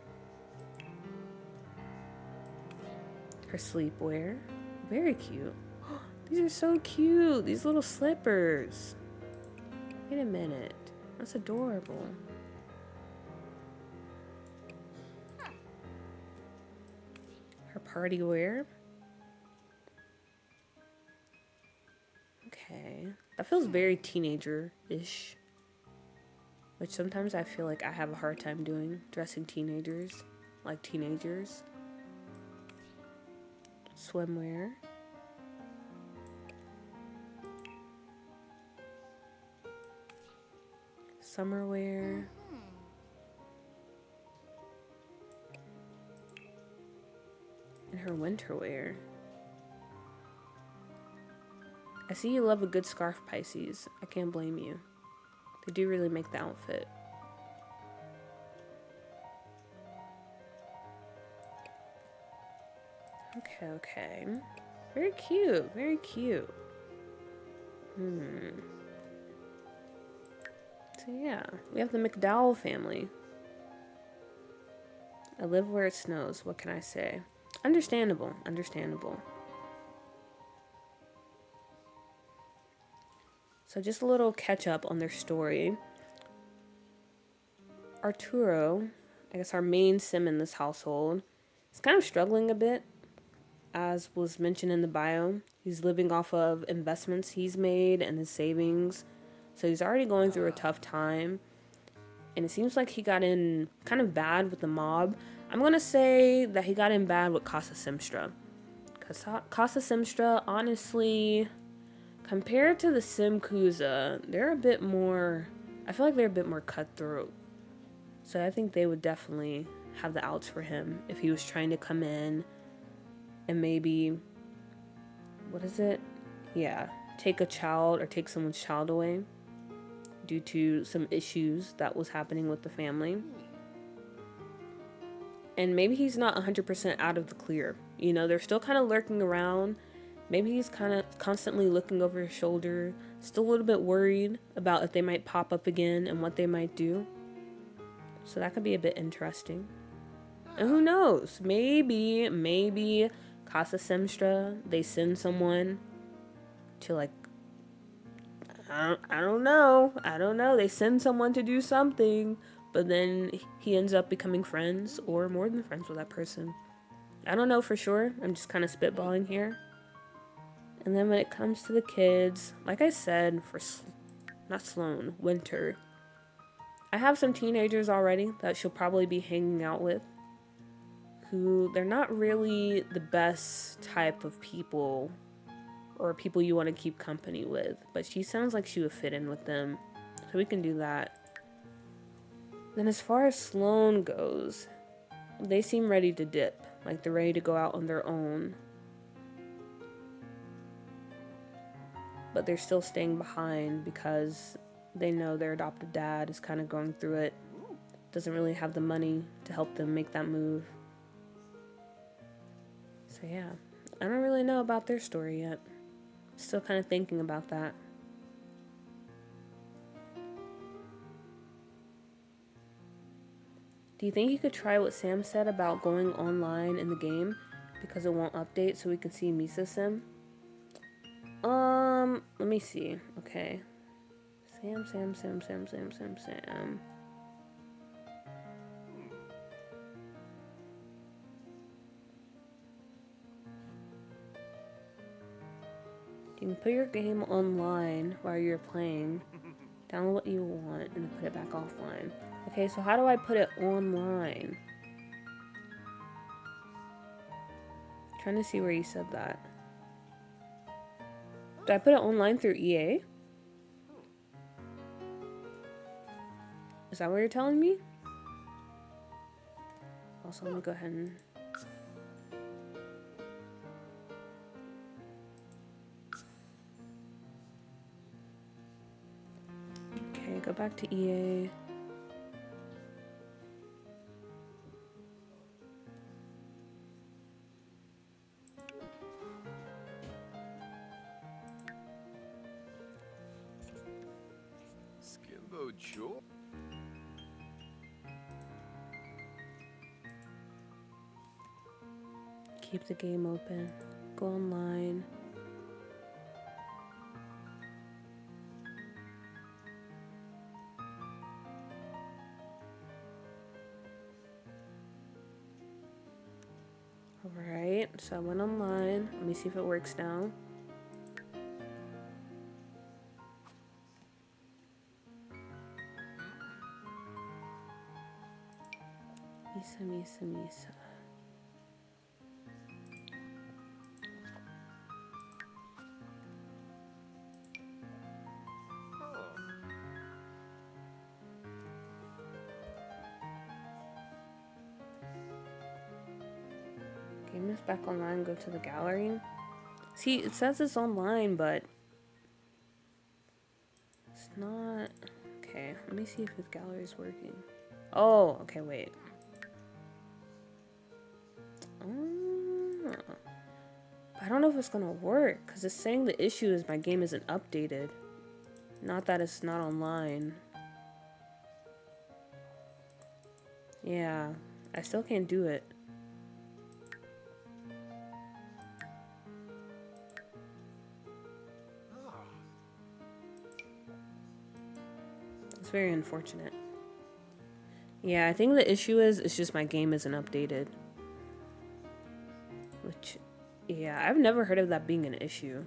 Her sleepwear. Very cute. These are so cute. These little slippers. Wait a minute. That's adorable. Her party wear. Okay. That feels very teenager-ish. Which sometimes I feel like I have a hard time doing. Dressing teenagers. Like teenagers. Swimwear. Summer wear. And her winter wear. I see you love a good scarf, Pisces. I can't blame you. They do really make the outfit. Okay. Very cute, very cute. So yeah, we have the McDowell family. I live where it snows, what can I say? Understandable. So just a little catch up on their story. Arturo, I guess our main sim in this household, is kind of struggling a bit, as was mentioned in the bio. He's living off of investments he's made and his savings. So he's already going through a tough time. And it seems like he got in kind of bad with the mob. I'm going to say that he got in bad with Casa Simstra. Because Casa Simstra, honestly, Compared to the Simkuza, they're a bit more... I feel like they're a bit more cutthroat. So I think they would definitely have the outs for him if he was trying to come in and maybe... What is it? Yeah. Take a child or take someone's child away due to some issues that was happening with the family. And maybe he's not 100% out of the clear. You know, they're still kind of lurking around. Maybe he's kind of constantly looking over his shoulder, still a little bit worried about if they might pop up again and what they might do. So that could be a bit interesting. And who knows? Maybe Casa Semstra, they send someone to like, I don't know. They send someone to do something, but then he ends up becoming friends or more than friends with that person. I don't know for sure. I'm just kind of spitballing here. And then when it comes to the kids, like I said, not Sloan, Winter, I have some teenagers already that she'll probably be hanging out with who they're not really the best type of people or people you want to keep company with, but she sounds like she would fit in with them, so we can do that. Then as far as Sloan goes, they seem ready to dip, like they're ready to go out on their own, but they're still staying behind because they know their adopted dad is kind of going through it, doesn't really have the money to help them make that move. So yeah, I don't really know about their story yet. Still kind of thinking about that. Do you think you could try what Sam said about going online in the game because it won't update so we can see Misa Sim? Let me see. Okay. Sam. You can put your game online while you're playing, download what you want, and then put it back offline. Okay, so how do I put it online? Trying to see where you said that. Do I put it online through EA? Is that what you're telling me? Also, let me go ahead and... Okay, go back to EA. Keep the game open. Go online. Alright, so I went online. Let me see if it works now. Misa. Game is back online, go to the gallery. See, it says it's online, but it's not. Okay, let me see if the gallery is working. Oh, okay, wait. I don't know if it's gonna work because it's saying the issue is my game isn't updated, not that it's not online. Yeah, I still can't do it. It's very unfortunate. Yeah, I think the issue is it's just my game isn't updated. Which, yeah, I've never heard of that being an issue.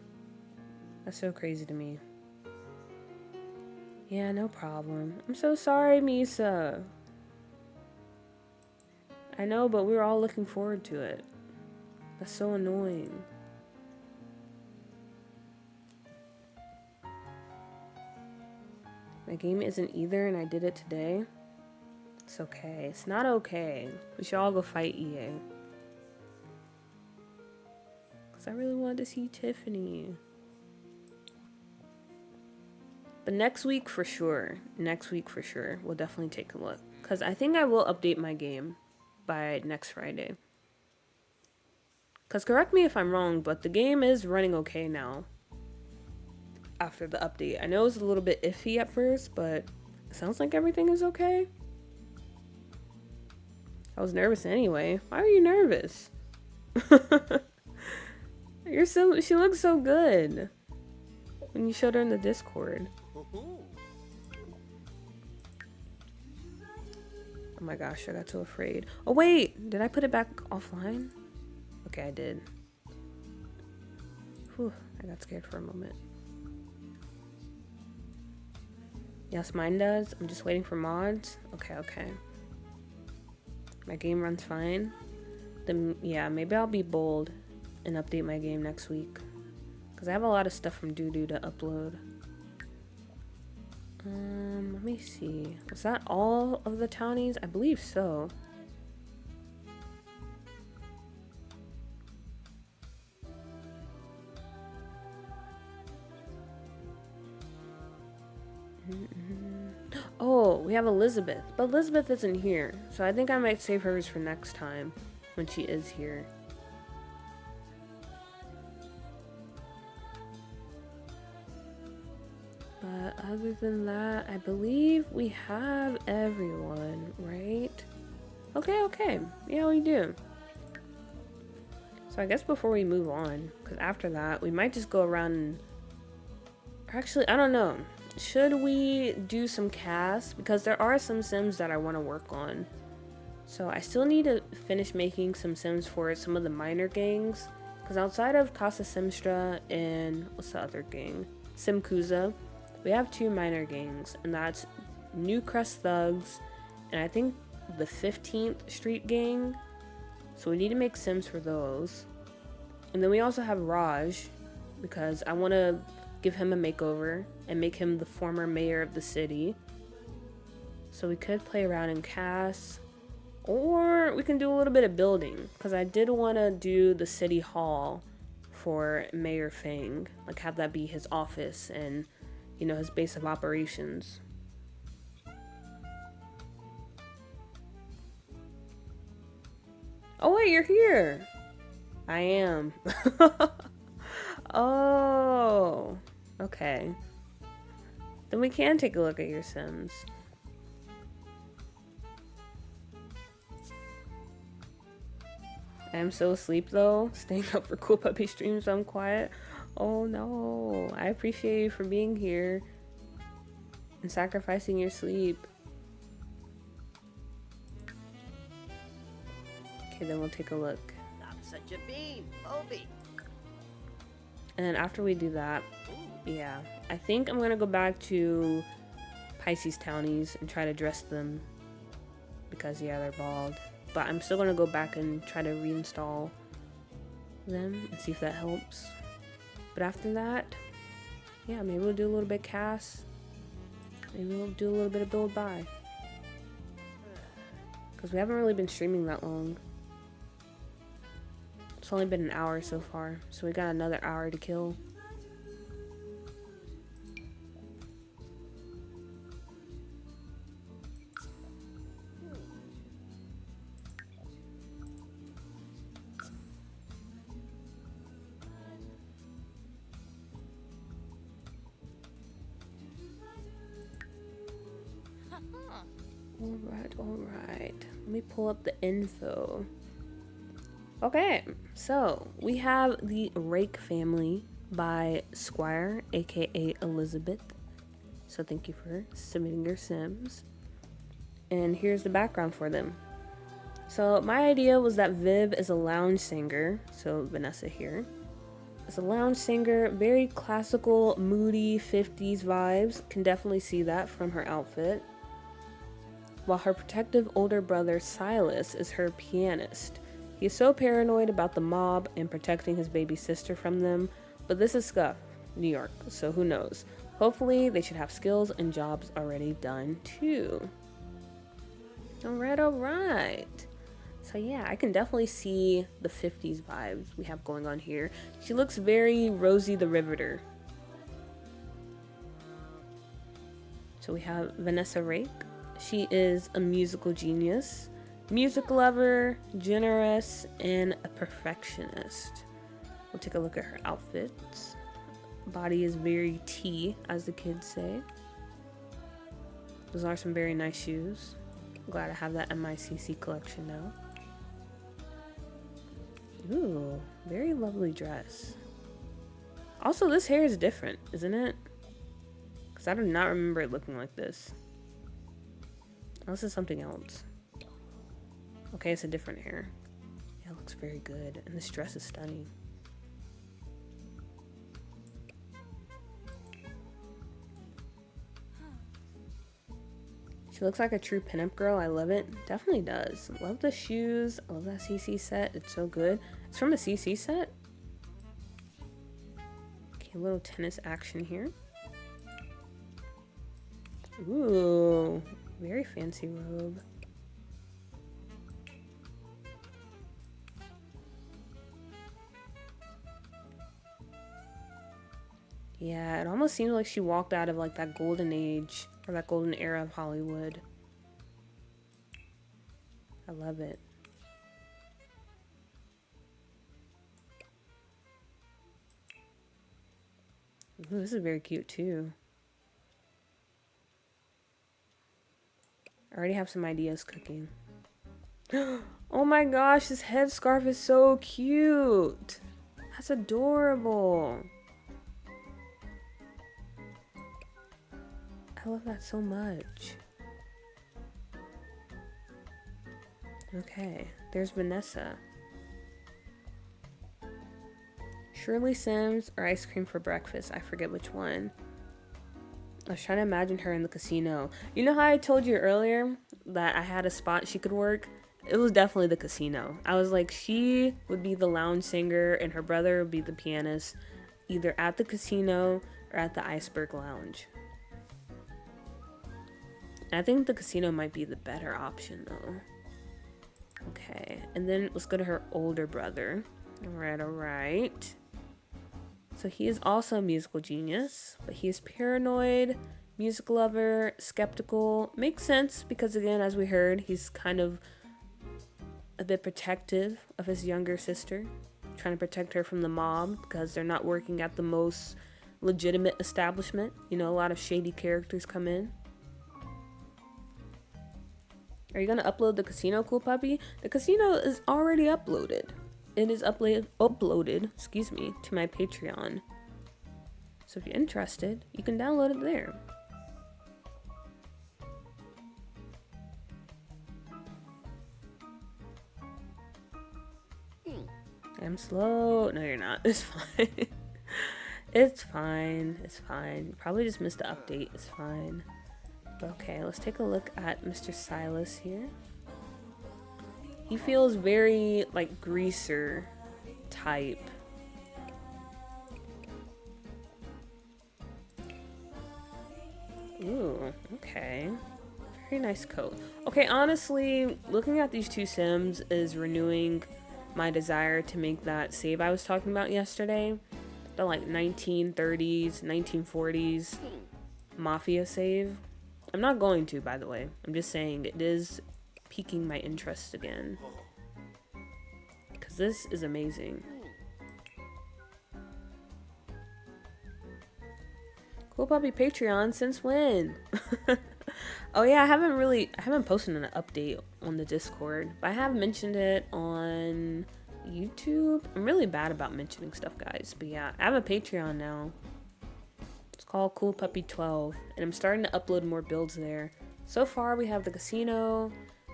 That's so crazy to me. Yeah, no problem. I'm so sorry, Misa. I know, but we were all looking forward to it. That's so annoying. My game isn't either, and I did it today. It's okay. It's not okay. We should all go fight EA. Because I really wanted to see Tiffany. But next week for sure. Next week for sure. We'll definitely take a look. Because I think I will update my game by next Friday. Because correct me if I'm wrong, but the game is running okay now. After the update. I know it was a little bit iffy at first, but it sounds like everything is okay. I was nervous anyway. Why are you nervous? She looks so good. When you showed her in the Discord. Oh my gosh, I got so afraid. Oh wait, did I put it back offline? Okay, I did. Whew, I got scared for a moment. Yes, mine does. I'm just waiting for mods. Okay. My game runs fine. Then, yeah, maybe I'll be bold and update my game next week. Because I have a lot of stuff from Doo-Doo to upload. Let me see. Was that all of the townies? I believe so. Oh, we have Elizabeth. But Elizabeth isn't here. So I think I might save hers for next time when she is here. But other than that, I believe we have everyone, right? Okay. Yeah, we do. So I guess before we move on, because after that, we might just go around and... Actually, I don't know. Should we do some casts? Because there are some sims that I want to work on. So I still need to finish making some sims for some of the minor gangs. Because outside of Casa Simstra and... What's the other gang? Simkuza. We have 2 minor gangs, and that's New Crest Thugs, and I think the 15th Street Gang. So we need to make sims for those. And then we also have Raj, because I want to give him a makeover and make him the former mayor of the city. So we could play around in casts, or we can do a little bit of building, because I did want to do the city hall for Mayor Fang, like have that be his office and, you know, his base of operations. Oh wait, you're here. I am. Oh, okay. Then we can take a look at your sims. I am so asleep though, staying up for Cool Puppy streams, so I'm quiet. Oh no, I appreciate you for being here and sacrificing your sleep. Okay, then we'll take a look. Not such a bean, Obi. And then after we do that, yeah, I think I'm gonna go back to Pisces townies and try to dress them because, yeah, they're bald. But I'm still gonna go back and try to reinstall them and see if that helps. But after that, yeah, maybe we'll do a little bit of cast. Maybe we'll do a little bit of build buy. Because we haven't really been streaming that long. It's only been an hour so far, so we got another hour to kill. Alright. Let me pull up the info. Okay, so we have the Rake Family by Squire, aka Elizabeth. So thank you for submitting your sims. And here's the background for them. So my idea was that Viv is a lounge singer, so Vanessa here. Is a lounge singer, very classical, moody 50s vibes. Can definitely see that from her outfit. While her protective older brother Silas is her pianist. He is so paranoid about the mob and protecting his baby sister from them, but this is Scuffed, New York, so who knows. Hopefully they should have skills and jobs already done too. Alright. So yeah, I can definitely see the 50s vibes we have going on here. She looks very Rosie the Riveter. So we have Vanessa Rake. She is a musical genius, music lover, generous, and a perfectionist. We'll take a look at her outfits. Body is very T, as the kids say. Those are some very nice shoes. I'm glad I have that MICC collection now. Ooh, very lovely dress. Also, this hair is different, isn't it? Because I do not remember it looking like this. Unless it's something else. Okay, it's a different hair. Yeah, it looks very good. And this dress is stunning. She looks like a true pinup girl. I love it. Definitely does. Love the shoes. I love that CC set. It's so good. It's from a CC set. Okay, a little tennis action here. Ooh, very fancy robe. Yeah, it almost seems like she walked out of like that golden age or that golden era of Hollywood. I love it. Ooh, this is very cute too. I already have some ideas cooking. Oh my gosh, this headscarf is so cute. That's adorable. I love that so much. Okay, there's Vanessa. Shirley Sims or ice cream for breakfast. I forget which one. I was trying to imagine her in the casino. You know how I told you earlier that I had a spot she could work? It was definitely the casino. I was like, she would be the lounge singer and her brother would be the pianist, either at the casino or at the Iceberg Lounge. I think the casino might be the better option though. Okay, and then let's go to her older brother. Alright. So he is also a musical genius, but he is paranoid, music lover, skeptical. Makes sense because again, as we heard, he's kind of a bit protective of his younger sister, trying to protect her from the mob because they're not working at the most legitimate establishment. You know, a lot of shady characters come in. Are you gonna upload the casino, Cool Puppy? The casino is already uploaded. It is uploaded, excuse me, to my Patreon. So if you're interested, you can download it there. I'm slow. No, you're not. It's fine. It's fine. It's fine. You probably just missed the update. It's fine. Okay, let's take a look at Mr. Silas here. He feels very like greaser type. Ooh, okay. Very nice coat. Okay, honestly, looking at these two Sims is renewing my desire to make that save I was talking about yesterday. The like 1930s, 1940s mafia save. I'm not going to, by the way. I'm just saying it is piquing my interest again. Because this is amazing. Cool Puppy Patreon, since when? Oh yeah, I haven't posted an update on the Discord, but I have mentioned it on YouTube. I'm really bad about mentioning stuff, guys. But yeah, I have a Patreon now. It's called Cool Puppy 12, and I'm starting to upload more builds there. So far, we have the casino,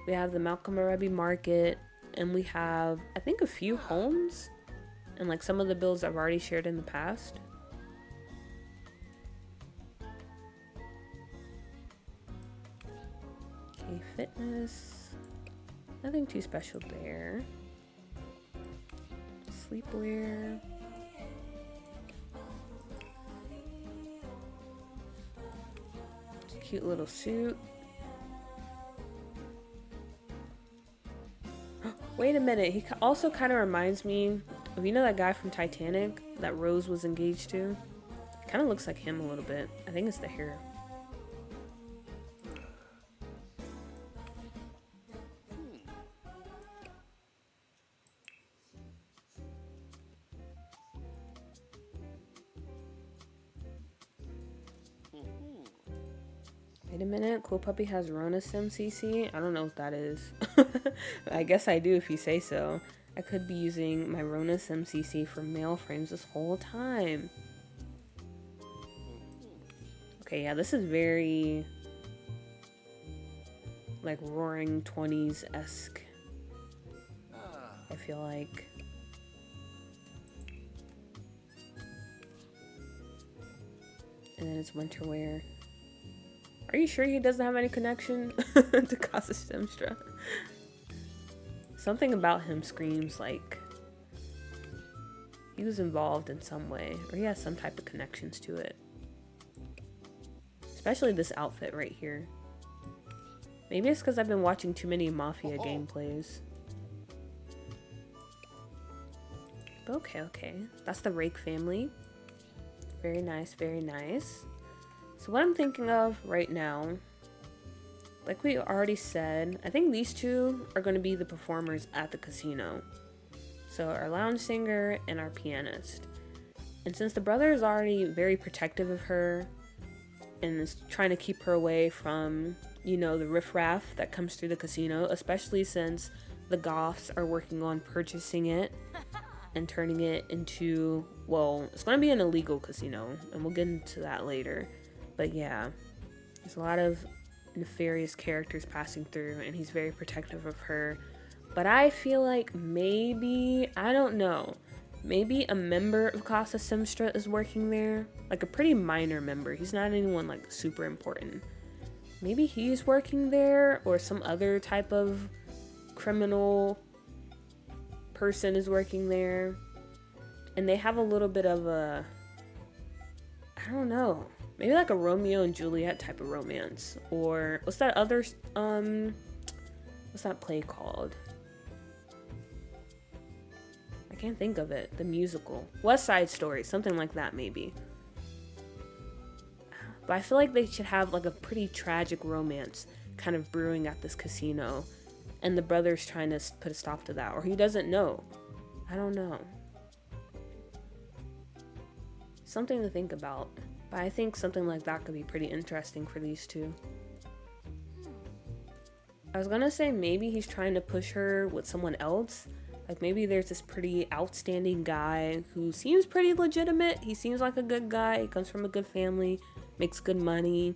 we have the Malcolm Arabi Market, and we have, I think, a few homes, and like some of the builds I've already shared in the past. Okay, fitness. Nothing too special there. Sleepwear. cute little suit. Wait a minute, he also kind of reminds me of, you know, that guy from Titanic that Rose was engaged to? Kind of looks like him a little bit. I think it's the hair. Wait a minute, Cool Puppy has Rona Sim CC? I don't know what that is. I guess I do if you say so. I could be using my Rona Sim CC for mail frames this whole time. Okay, yeah, this is very like Roaring 20s-esque. I feel like. And then it's winter wear. Are you sure he doesn't have any connection to Casa Stemstra? Something about him screams like he was involved in some way, or he has some type of connections to it. Especially this outfit right here. Maybe it's because I've been watching too many Mafia gameplays. But okay. That's the Rake family. Very nice, very nice. So what I'm thinking of right now, like we already said, I think these two are going to be the performers at the casino. So our lounge singer and our pianist. And since the brother is already very protective of her and is trying to keep her away from, you know, the riffraff that comes through the casino, especially since the Goths are working on purchasing it and turning it into, well, it's going to be an illegal casino, and we'll get into that later. But yeah, there's a lot of nefarious characters passing through, and he's very protective of her. But I feel like maybe, I don't know, maybe a member of Casa Stemstra is working there. Like a pretty minor member. He's not anyone like super important. Maybe he's working there, or some other type of criminal person is working there. And they have a little bit of a, I don't know, maybe like a Romeo and Juliet type of romance. Or what's that other, what's that play called? I can't think of it. The musical. West Side Story. Something like that, maybe. But I feel like they should have like a pretty tragic romance kind of brewing at this casino. And the brother's trying to put a stop to that. Or he doesn't know. I don't know. Something to think about. But I think something like that could be pretty interesting for these two. I was gonna say maybe he's trying to push her with someone else. Like maybe there's this pretty outstanding guy who seems pretty legitimate. He seems like a good guy. He comes from a good family, makes good money,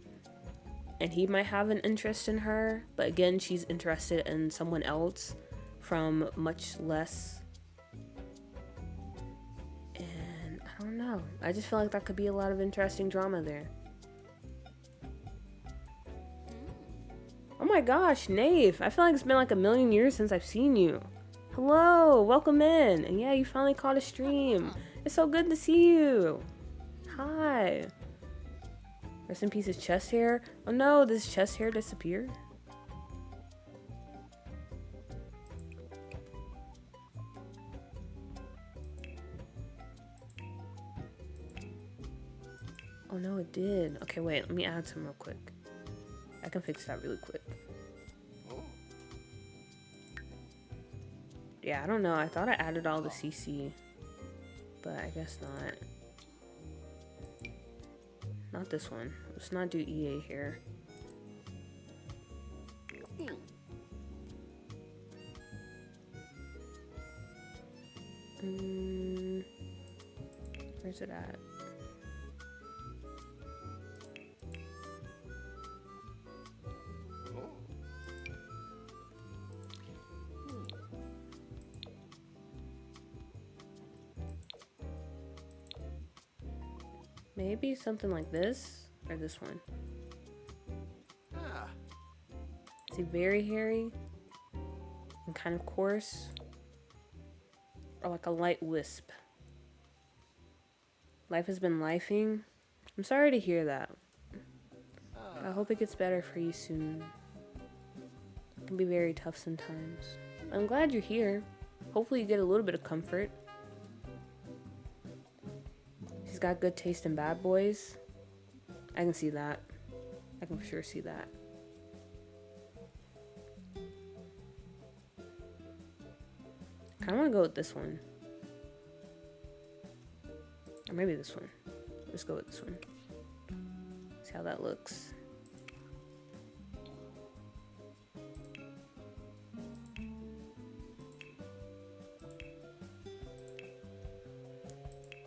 and he might have an interest in her. But again, she's interested in someone else from much less. And I don't know. I just feel like that could be a lot of interesting drama there. Oh my gosh, Nave. I feel like it's been like a million years since I've seen you. Hello, welcome in. And yeah, you finally caught a stream. It's so good to see you. Hi. Rest in peace, his chest hair. Oh no, does chest hair disappear? Oh no, it did. Okay, wait, let me add some real quick. I can fix that really quick. Yeah, I don't know. I thought I added all the CC, but I guess not. Not this one. Let's not do EA here. Where's it at? Maybe something like this, or this one. Is he very hairy and kind of coarse? Or like a light wisp? Life has been lifing. I'm sorry to hear that. I hope it gets better for you soon. It can be very tough sometimes. I'm glad you're here. Hopefully you get a little bit of comfort. She's got good taste in bad boys. I can see that. I can for sure see that. I kind of want to go with this one. Or maybe this one. Let's go with this one. See how that looks.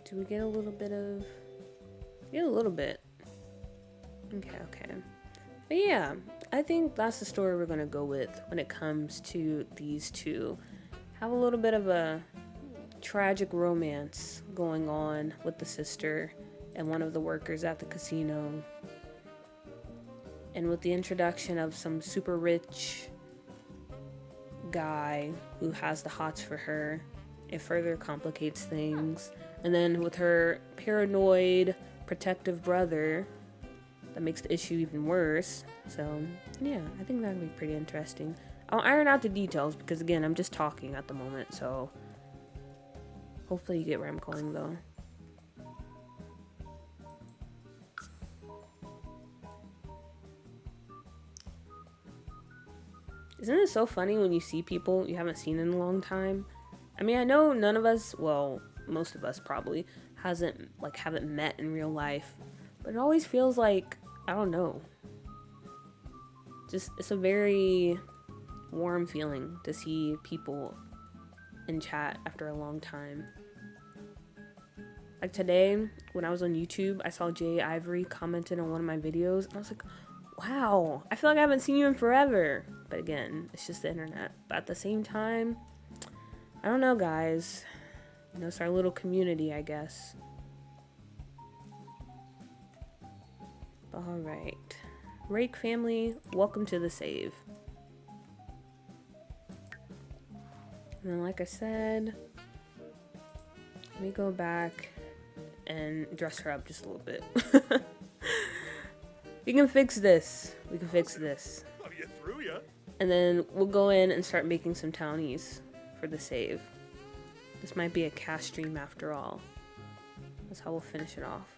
Do we get a little bit of... Get a little bit. Okay. But yeah, I think that's the story we're going to go with when it comes to these two. Have a little bit of a tragic romance going on with the sister and one of the workers at the casino. And with the introduction of some super rich guy who has the hots for her, it further complicates things. And then with her paranoid, protective brother, that makes the issue even worse. So, yeah, I think that'd be pretty interesting. I'll iron out the details because, again, I'm just talking at the moment, so hopefully you get where I'm going, though. Isn't it so funny when you see people you haven't seen in a long time? I mean, I know none of us, well, most of us probably, haven't met in real life, but it always feels like, I don't know, just, it's a very warm feeling to see people in chat after a long time. Like today, when I was on YouTube, I saw Jay Ivory commented on one of my videos, and I was like, wow, I feel like I haven't seen you in forever. But again, it's just the internet. But at the same time, I don't know, guys. You know, it's our little community, I guess. Alright. Rake family, welcome to the save. And then, like I said, let me go back and dress her up just a little bit. We can fix this. We can fix this. And then we'll go in and start making some townies for the save. This might be a cast stream after all. That's how we'll finish it off.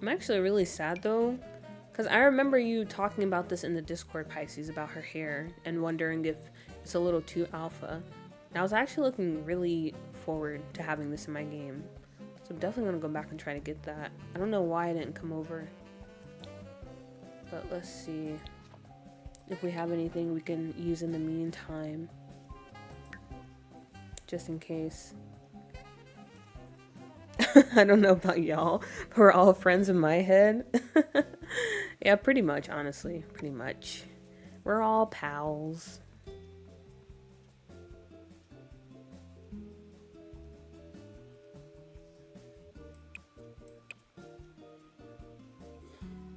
I'm actually really sad though, because I remember you talking about this in the Discord, Pisces, about her hair and wondering if it's a little too alpha. And I was actually looking really forward to having this in my game. So I'm definitely going to go back and try to get that. I don't know why I didn't come over. But let's see if we have anything we can use in the meantime. Just in case. I don't know about y'all, but we're all friends in my head. Yeah, pretty much, honestly. Pretty much. We're all pals.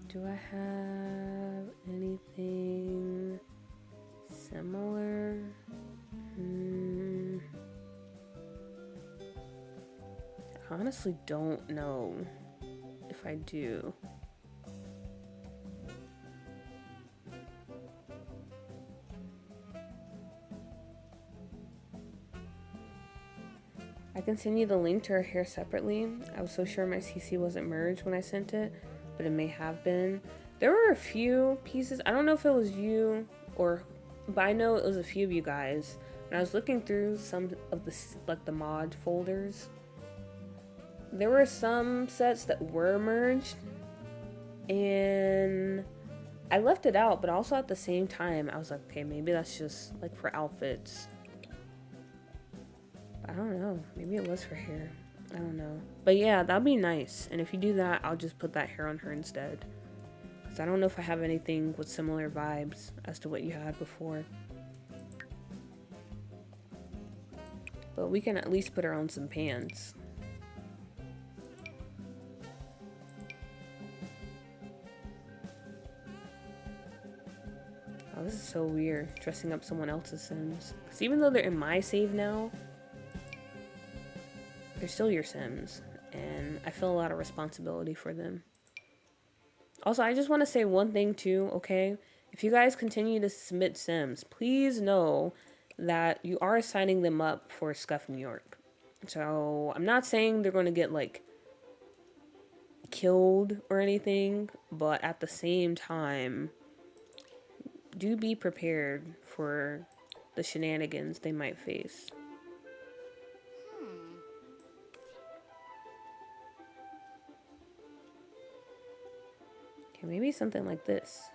Do I have anything similar? I honestly don't know if I do. I can send you the link to her hair separately. I was so sure my CC wasn't merged when I sent it, but it may have been. There were a few pieces. I don't know if it was you or, but I know it was a few of you guys. And I was looking through some of the, like, the mod folders. There were some sets that were merged, and I left it out, but also at the same time, I was like, okay, maybe that's just like for outfits. I don't know. Maybe it was for hair. I don't know. But yeah, that'd be nice. And if you do that, I'll just put that hair on her instead. Because I don't know if I have anything with similar vibes as to what you had before. But we can at least put her on some pants. Oh, this is so weird, dressing up someone else's Sims. Because even though they're in my save now, they're still your Sims, and I feel a lot of responsibility for them. Also, I just want to say one thing too, okay? If you guys continue to submit Sims, please know that you are signing them up for Scuff New York. So, I'm not saying they're going to get, like, killed or anything, but at the same time, do be prepared for the shenanigans they might face. Okay, maybe something like this.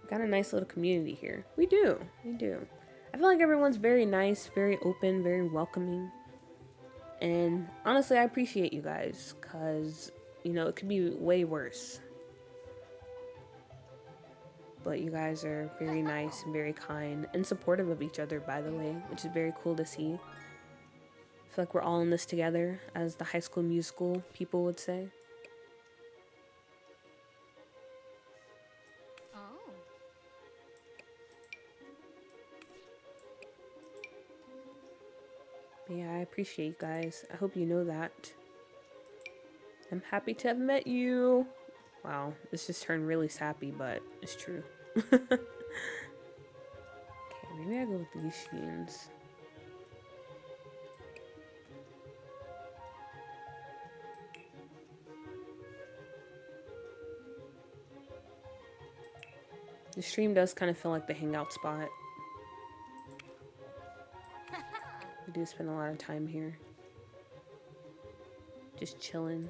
Got a nice little community here. We do. I feel like everyone's very nice, very open, very welcoming. And honestly, I appreciate you guys, because, you know, it could be way worse. But you guys are very nice and very kind and supportive of each other, by the way, which is very cool to see. I feel like we're all in this together, as the High School Musical people would say. But yeah, I appreciate you guys. I hope you know that. I'm happy to have met you. Wow, this just turned really sappy, but it's true. Okay, maybe I go with these jeans. The stream does kind of feel like the hangout spot. We do spend a lot of time here. Just chilling.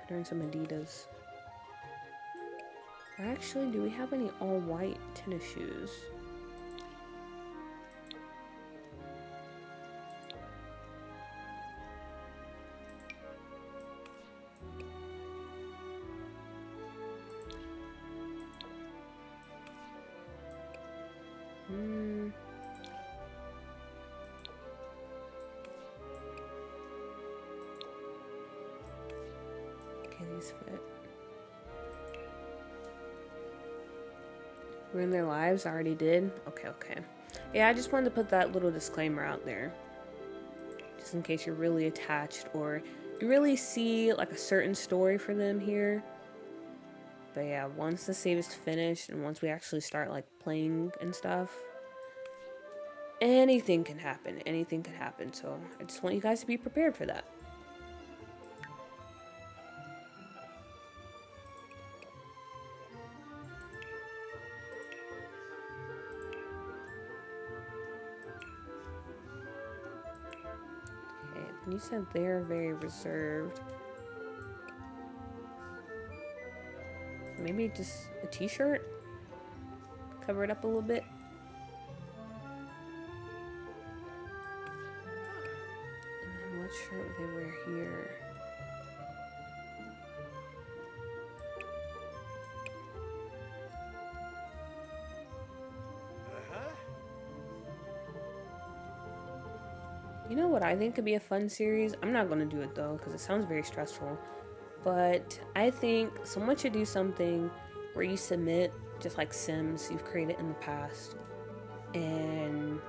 Put her in some Adidas. Actually, do we have any all white tennis shoes? Okay, these fit. Ruin their lives? I already did? Okay. Yeah, I just wanted to put that little disclaimer out there. Just in case you're really attached or you really see like a certain story for them here. But yeah, once the save is finished and once we actually start like playing and stuff, anything can happen. So I just want you guys to be prepared for that. Okay, and you said they're very reserved. Maybe just a t-shirt? Cover it up a little bit. And then what shirt would they wear here? You know what I think could be a fun series? I'm not going to do it though, because it sounds very stressful. But I think someone should do something where you submit just like Sims you've created in the past, and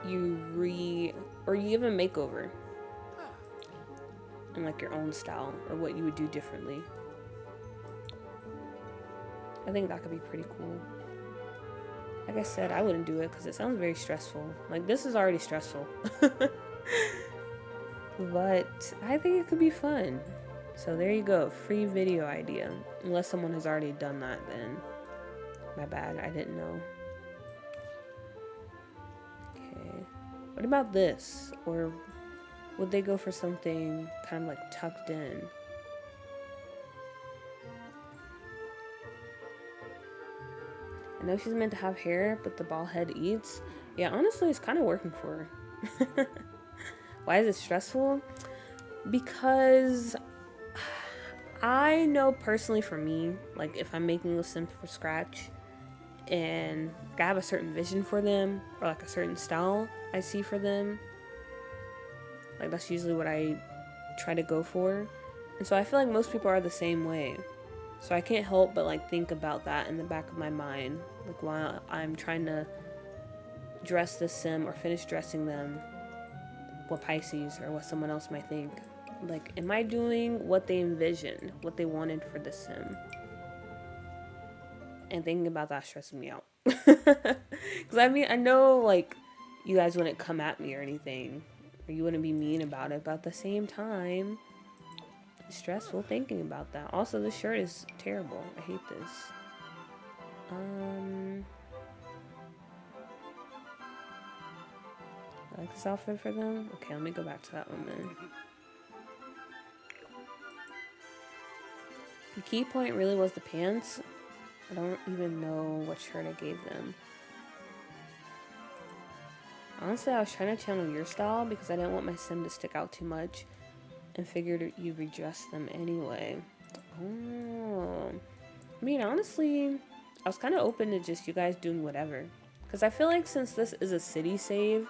you give a makeover in like your own style or what you would do differently. I think that could be pretty cool. Like I said, I wouldn't do it because it sounds very stressful. Like, this is already stressful. But I think it could be fun. So there you go, free video idea. Unless someone has already done that, then my bad, I didn't know. Okay, what about this? Or would they go for something kind of like tucked in? I know she's meant to have hair, but the bald head eats. Yeah, honestly, it's kind of working for her. Why is it stressful? Because I know personally for me, like if I'm making a sim from scratch and like, I have a certain vision for them or like a certain style I see for them, like that's usually what I try to go for. And so I feel like most people are the same way. So I can't help but like think about that in the back of my mind, like while I'm trying to dress the sim or finish dressing them, what Pisces or what someone else might think. Like, am I doing what they envisioned, what they wanted for the sim? And thinking about that stresses me out. Because I mean, I know like you guys wouldn't come at me or anything, or you wouldn't be mean about it, but at the same time, it's stressful thinking about that. Also, this shirt is terrible. I hate this. I like this outfit for them. Okay, let me go back to that one then. The key point really was the pants. I don't even know what shirt I gave them. Honestly, I was trying to channel your style because I didn't want my sim to stick out too much and figured you'd redress them anyway. Oh. I mean, honestly, I was kind of open to just you guys doing whatever. Because I feel like since this is a city save,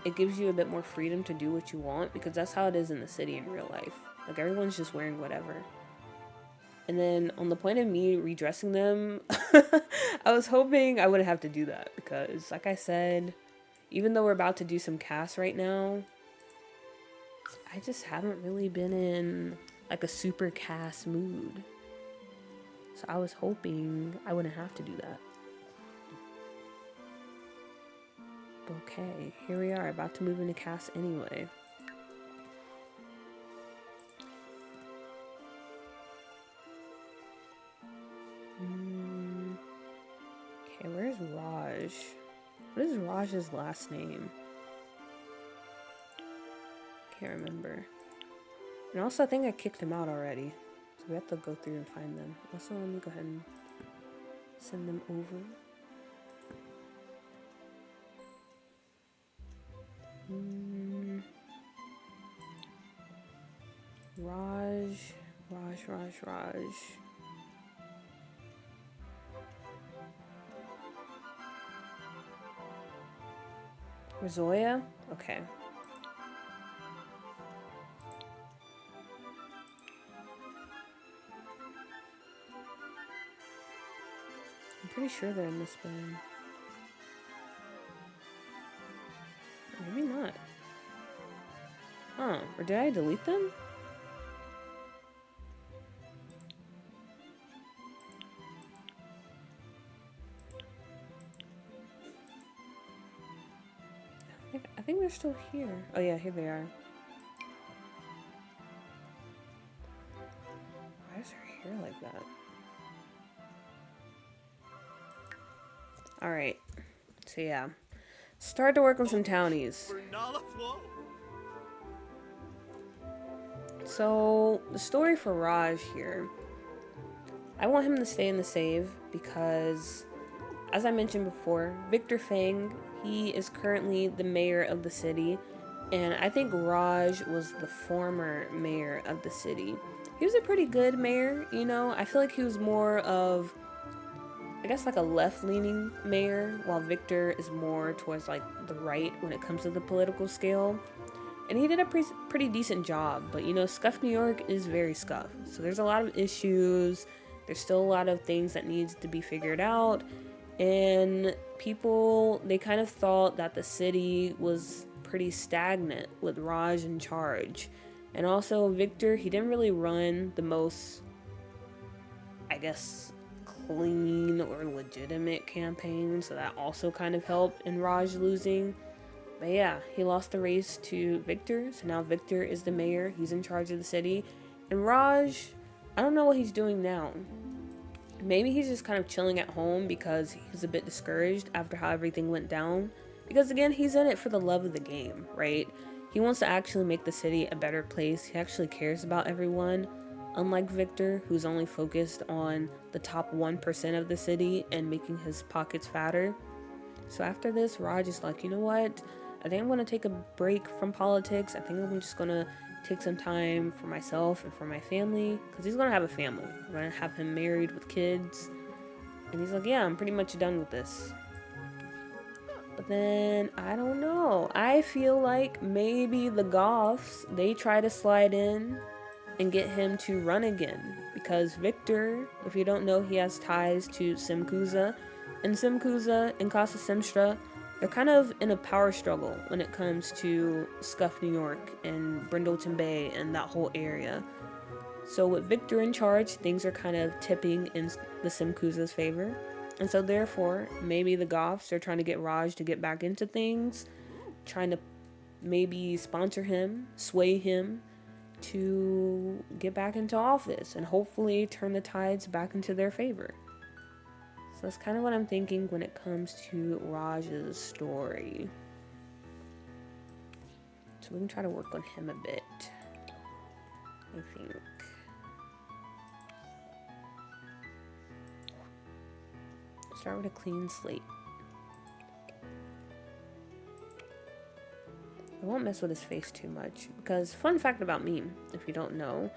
it gives you a bit more freedom to do what you want because that's how it is in the city in real life. Like, everyone's just wearing whatever. And then on the point of me redressing them, I was hoping I wouldn't have to do that because, like I said, even though we're about to do some casts right now, I just haven't really been in like a super cast mood. So I was hoping I wouldn't have to do that. Okay, here we are, about to move into cast anyway. Okay, where's Raj? What is Raj's last name? Can't remember. And also, I think I kicked him out already. So we have to go through and find them. Also, let me go ahead and send them over. Raj. Rozoya? Okay. I'm pretty sure they're in this bin. Maybe not. Huh, or did I delete them? I think they're still here. Oh yeah, here they are. Why is her hair like that? Alright. So yeah. Start to work on some townies. So, the story for Raj here. I want him to stay in the save because, as I mentioned before, Victor Fang, he is currently the mayor of the city. And I think Raj was the former mayor of the city. He was a pretty good mayor, you know. I feel like he was more of, I guess, like a left-leaning mayor, while Victor is more towards like the right when it comes to the political scale. And he did a pretty decent job, but you know, scuffed New York is very scuffed. So there's a lot of issues. There's still a lot of things that needs to be figured out. And people, they kind of thought that the city was pretty stagnant with Raj in charge. And also Victor, he didn't really run the most, I guess, clean or legitimate campaign. So that also kind of helped in Raj losing. But yeah, he lost the race to Victor, so now Victor is the mayor, he's in charge of the city. And Raj, I don't know what he's doing now. Maybe he's just kind of chilling at home because he's a bit discouraged after how everything went down. Because again, he's in it for the love of the game, right? He wants to actually make the city a better place. He actually cares about everyone, unlike Victor, who's only focused on the top 1% of the city and making his pockets fatter. So after this, Raj is like, you know what? I think I'm going to take a break from politics. I think I'm just going to take some time for myself and for my family. Because he's going to have a family. We're going to have him married with kids. And he's like, yeah, I'm pretty much done with this. But then, I don't know. I feel like maybe the Goths, they try to slide in and get him to run again. because Victor, if you don't know, he has ties to Simkuza. And Simkuza and Casa Simstra, they're kind of in a power struggle when it comes to Scuffed, New York and Brindleton Bay and that whole area. So with Victor in charge, things are kind of tipping in the Simkuza's favor. And so therefore, maybe the Goths are trying to get Raj to get back into things, trying to maybe sponsor him, sway him to get back into office and hopefully turn the tides back into their favor. So that's kind of what I'm thinking when it comes to Raj's story. So we can try to work on him a bit, I think. Start with a clean slate. I won't mess with his face too much because, fun fact about me, if you don't know,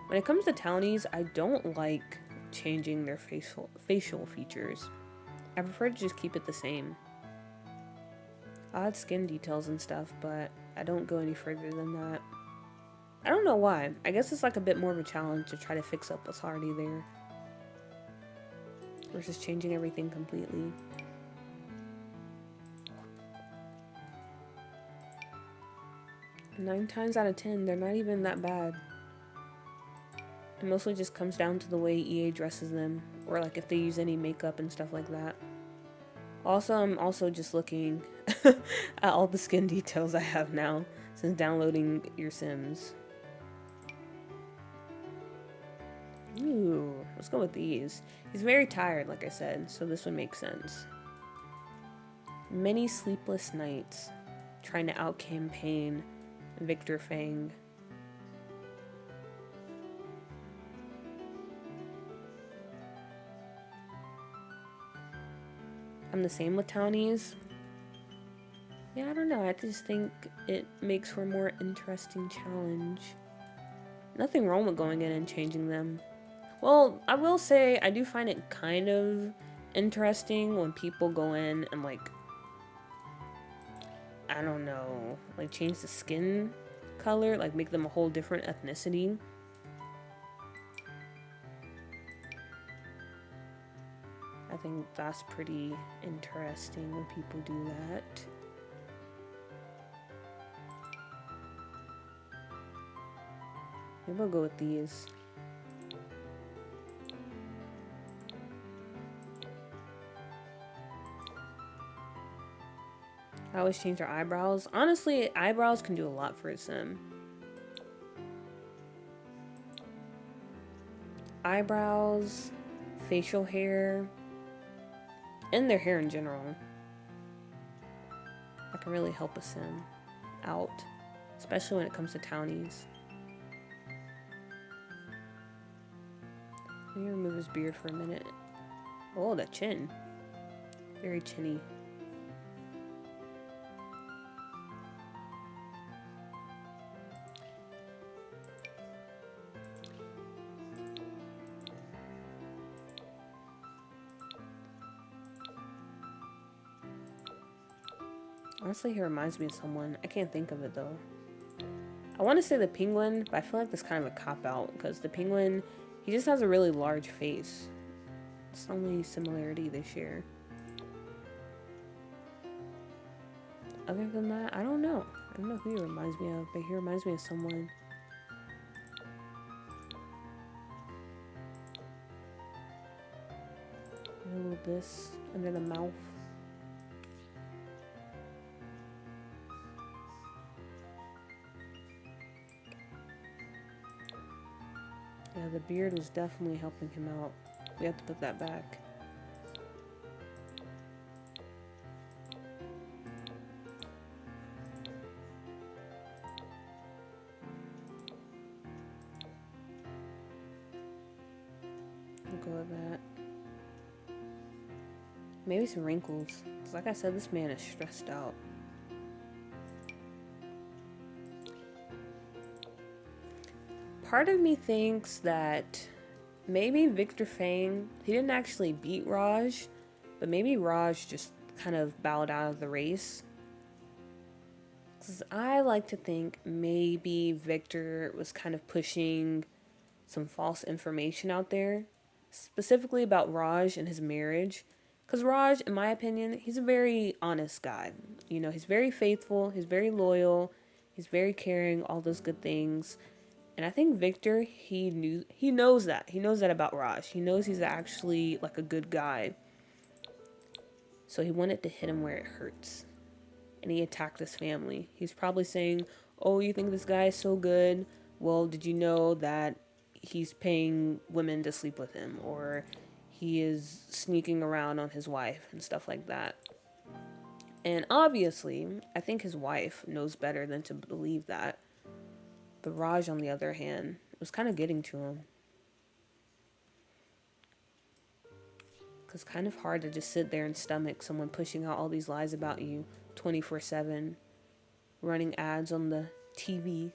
when it comes to townies, I don't like changing their facial features. I prefer to just keep it the same. I'll add skin details and stuff, but I don't go any further than that. I don't know why. I guess it's like a bit more of a challenge to try to fix up what's already there versus changing everything completely. And 9 times out of 10, they're not even that bad. It mostly just comes down to the way EA dresses them, or like if they use any makeup and stuff like that. Also, I'm also just looking at all the skin details I have now since downloading your Sims. Ooh, let's go with these. He's very tired, like I said, so this would make sense. Many sleepless nights trying to out-campaign Victor Fang. I'm the same with townies. Yeah, I don't know. I just think it makes for a more interesting challenge. Nothing wrong with going in and changing them. Well, I will say I do find it kind of interesting when people go in and like, I don't know, like change the skin color, like make them a whole different ethnicity. I think that's pretty interesting when people do that. Maybe I'll go with these. I always change their eyebrows. Honestly, eyebrows can do a lot for a sim. Eyebrows, facial hair, and their hair in general. That can really help a sim out, especially when it comes to townies. Let me remove his beard for a minute. Oh, that chin. Very chinny. Honestly, he reminds me of someone. I can't think of it though. I want to say the penguin, but I feel like that's kind of a cop-out because the penguin, he just has a really large face. It's the only similarity they share. Other than that, I don't know. I don't know who he reminds me of, but he reminds me of someone. A little this under the mouth. Yeah, the beard was definitely helping him out. We have to put that back. We'll go with that. Maybe some wrinkles. 'Cause like I said, this man is stressed out. Part of me thinks that maybe Victor Fang, he didn't actually beat Raj, but maybe Raj just kind of bowed out of the race. Because I like to think maybe Victor was kind of pushing some false information out there, specifically about Raj and his marriage. Because Raj, in my opinion, he's a very honest guy. You know, he's very faithful, he's very loyal, he's very caring, all those good things. And I think Victor, he knows that. He knows that about Raj. He knows he's actually like a good guy. So he wanted to hit him where it hurts. And he attacked his family. He's probably saying, "Oh, you think this guy is so good? Well, did you know that he's paying women to sleep with him, or he is sneaking around on his wife and stuff like that?" And obviously, I think his wife knows better than to believe that. But Raj, on the other hand, was kind of getting to him. Because it's kind of hard to just sit there and stomach someone pushing out all these lies about you 24/7, running ads on the TV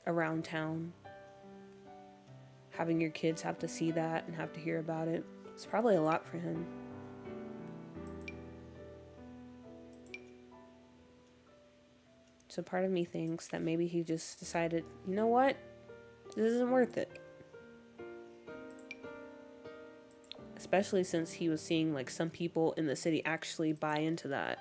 around town, having your kids have to see that and have to hear about it. It's probably a lot for him. So part of me thinks that maybe he just decided, you know what? This isn't worth it. Especially since he was seeing like some people in the city actually buy into that.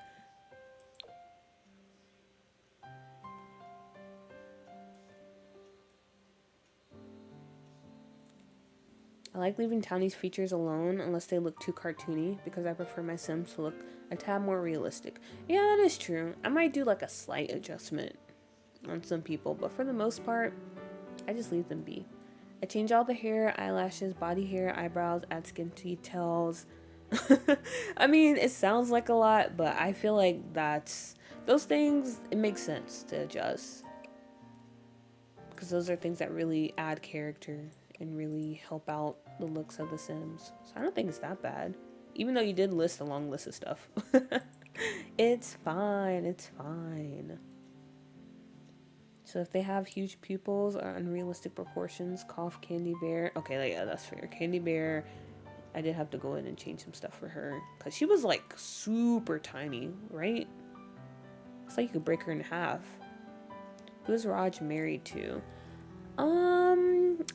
I like leaving Townie's features alone unless they look too cartoony, because I prefer my Sims to look a tad more realistic. Yeah, that is true. I might do like a slight adjustment on some people, but for the most part, I just leave them be. I change all the hair, eyelashes, body hair, eyebrows, add skin details. I mean, it sounds like a lot, but I feel like those things, it makes sense to adjust. Because those are things that really add character and really help out the looks of the Sims. So I don't think it's that bad. Even though you did list a long list of stuff. It's fine, it's fine. So if they have huge pupils or unrealistic proportions, cough, Candy Bear. Okay, yeah, that's fair. Candy Bear, I did have to go in and change some stuff for her. Because she was like super tiny, right? It's like you could break her in half. Who's Raj married to?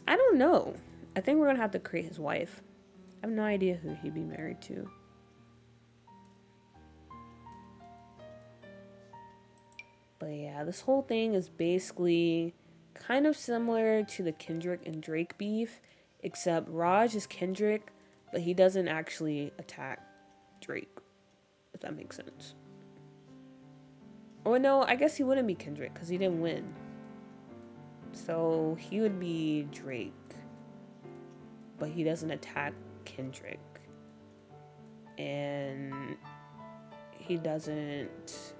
I don't know. I think we're gonna have to create his wife. I have no idea who he'd be married to. But yeah, this whole thing is basically kind of similar to the Kendrick and Drake beef, except Raj is Kendrick, but he doesn't actually attack Drake, if that makes sense. Oh no, I guess he wouldn't be Kendrick because he didn't win. So he would be Drake, but he doesn't attack Kendrick. And he doesn't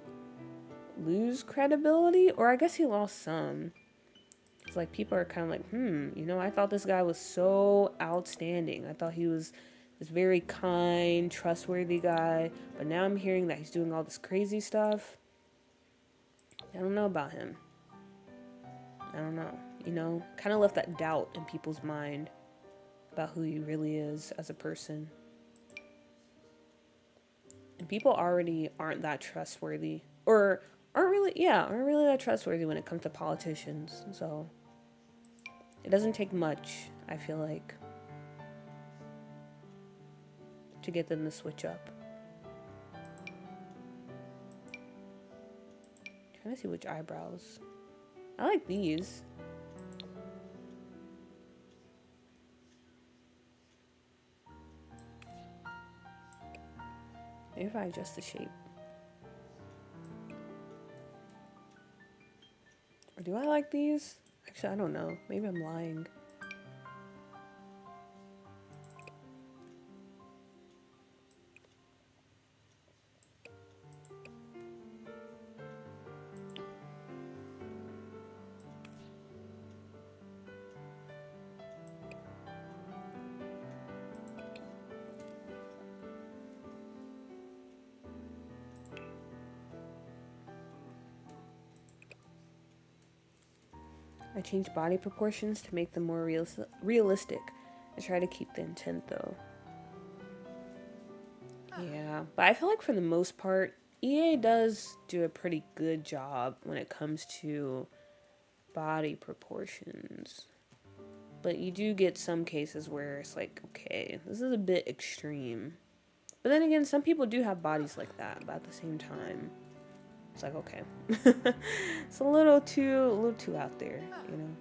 lose credibility, or I guess he lost some. It's like people are kind of like, I thought this guy was so outstanding. I thought he was this very kind, trustworthy guy, but now I'm hearing that he's doing all this crazy stuff. I don't know about him. I don't know. Kind of left that doubt in people's mind about who he really is as a person. And people already aren't that trustworthy, or aren't really that trustworthy when it comes to politicians. So it doesn't take much, I feel like, to get them to switch up. Trying to see which eyebrows. I like these. Maybe if I adjust the shape. Or do I like these? Actually, I don't know. Maybe I'm lying. I changed body proportions to make them more realistic. I try to keep the intent though. Yeah, but I feel like for the most part, EA does do a pretty good job when it comes to body proportions. But you do get some cases where it's like, okay, this is a bit extreme. But then again, some people do have bodies like that, but at the same time, it's like, okay. It's a little too out there, you know?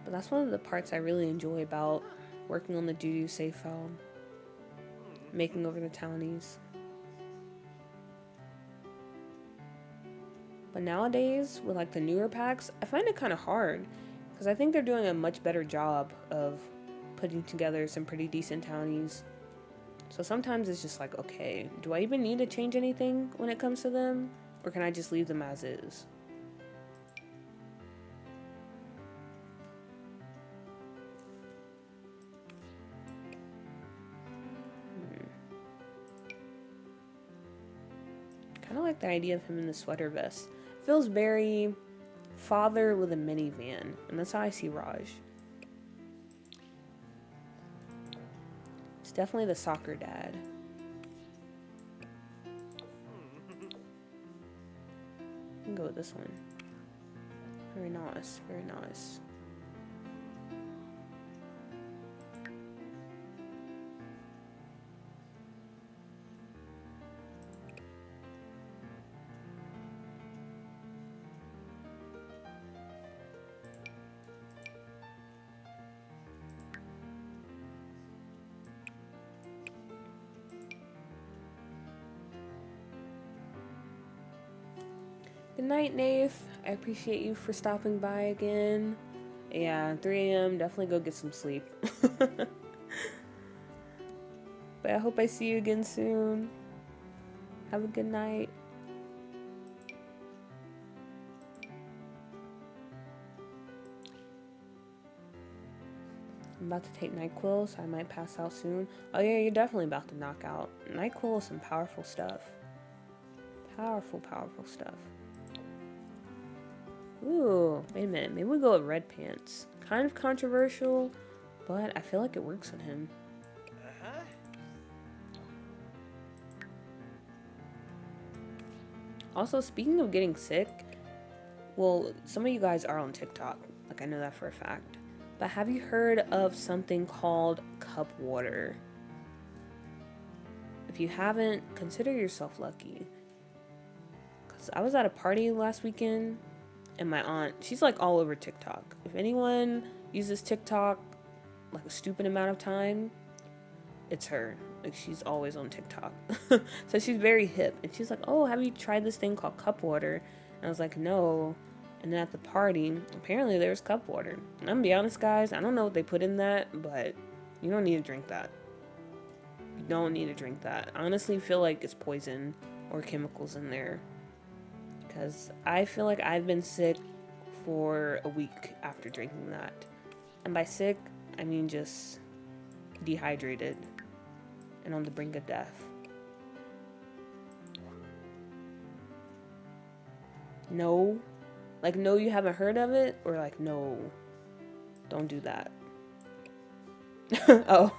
But that's one of the parts I really enjoy about working on the doo-doo save file. Making over the townies. But nowadays, with like the newer packs, I find it kind of hard. Because I think they're doing a much better job of putting together some pretty decent townies. So sometimes it's just like, okay, do I even need to change anything when it comes to them? Or can I just leave them as is? Kind of like the idea of him in the sweater vest. Feels very father with a minivan. And that's how I see Raj. It's definitely the soccer dad. I can go with this one. Very nice, very nice. Good night, Nath. I appreciate you for stopping by again. Yeah, 3 a.m. Definitely go get some sleep. But I hope I see you again soon. Have a good night. I'm about to take NyQuil, so I might pass out soon. Oh yeah, you're definitely about to knock out. NyQuil is some powerful stuff. Powerful, powerful stuff. Ooh, wait a minute. Maybe we go with red pants. Kind of controversial, but I feel like it works on him. Also, speaking of getting sick, well, some of you guys are on TikTok. Like, I know that for a fact. But have you heard of something called cup water? If you haven't, consider yourself lucky. Because I was at a party last weekend, and my aunt, she's like all over TikTok. If anyone uses TikTok like a stupid amount of time, it's her. Like, she's always on TikTok. So she's very hip. And she's like, oh, have you tried this thing called cup water? And I was like, no. And then at the party, apparently there's cup water. And I'm gonna be honest, guys, I don't know what they put in that, but you don't need to drink that. You don't need to drink that. I honestly feel like it's poison or chemicals in there. Because I feel like I've been sick for a week after drinking that. And by sick, I mean just dehydrated and on the brink of death. No. Like, no, you haven't heard of it? Or like, no, don't do that. Oh,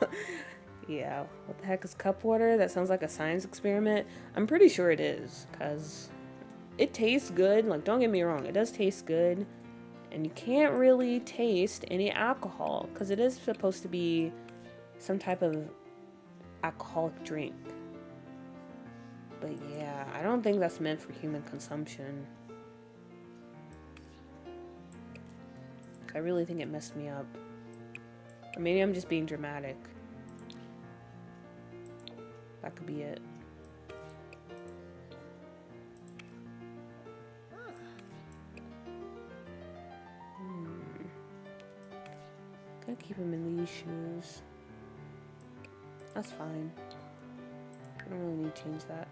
yeah. What the heck is cup water? That sounds like a science experiment. I'm pretty sure it is, because it tastes good. Like, don't get me wrong, it does taste good. And you can't really taste any alcohol, because it is supposed to be some type of alcoholic drink. But yeah, I don't think that's meant for human consumption. I really think it messed me up. Or maybe I'm just being dramatic. That could be it. Gotta keep him in these shoes. That's fine. I don't really need to change that.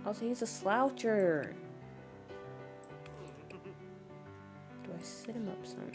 Also, he's a sloucher. Do I sit him up some?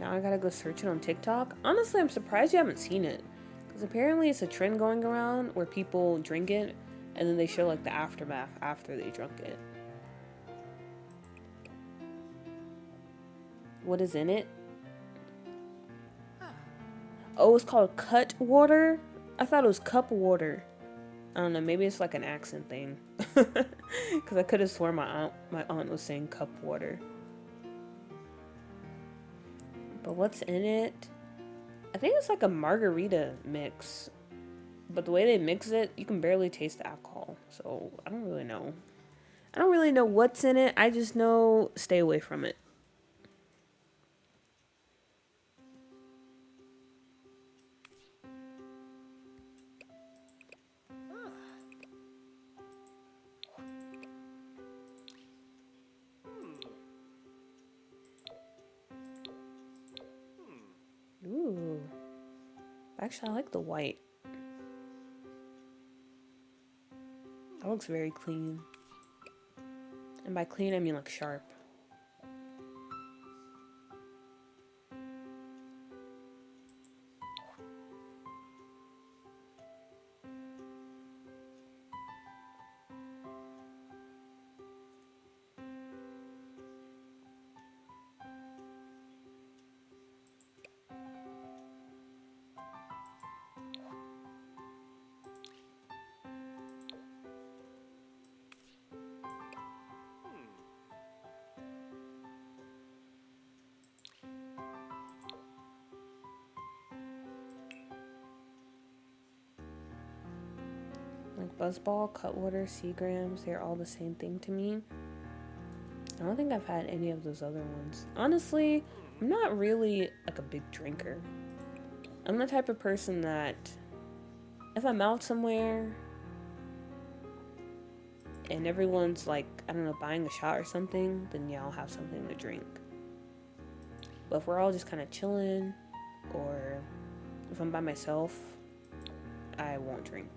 Now I gotta go search it on TikTok. Honestly, I'm surprised you haven't seen it. Because apparently it's a trend going around where people drink it and then they show like the aftermath after they drunk it. What is in it? Oh, it's called cut water? I thought it was cup water. I don't know, maybe it's like an accent thing. Because I could have sworn my aunt was saying cup water. But what's in it? I think it's like a margarita mix. But the way they mix it, you can barely taste the alcohol. So I don't really know. I don't really know what's in it. I just know stay away from it. Ooh. Actually, I like the white. That looks very clean. And by clean, I mean like sharp. Like Buzzball, Cutwater, Seagrams, they're all the same thing to me. I don't think I've had any of those other ones. Honestly, I'm not really like a big drinker. I'm the type of person that if I'm out somewhere and everyone's like, I don't know, buying a shot or something, then yeah, I'll have something to drink. But if we're all just kind of chilling, or if I'm by myself, I won't drink.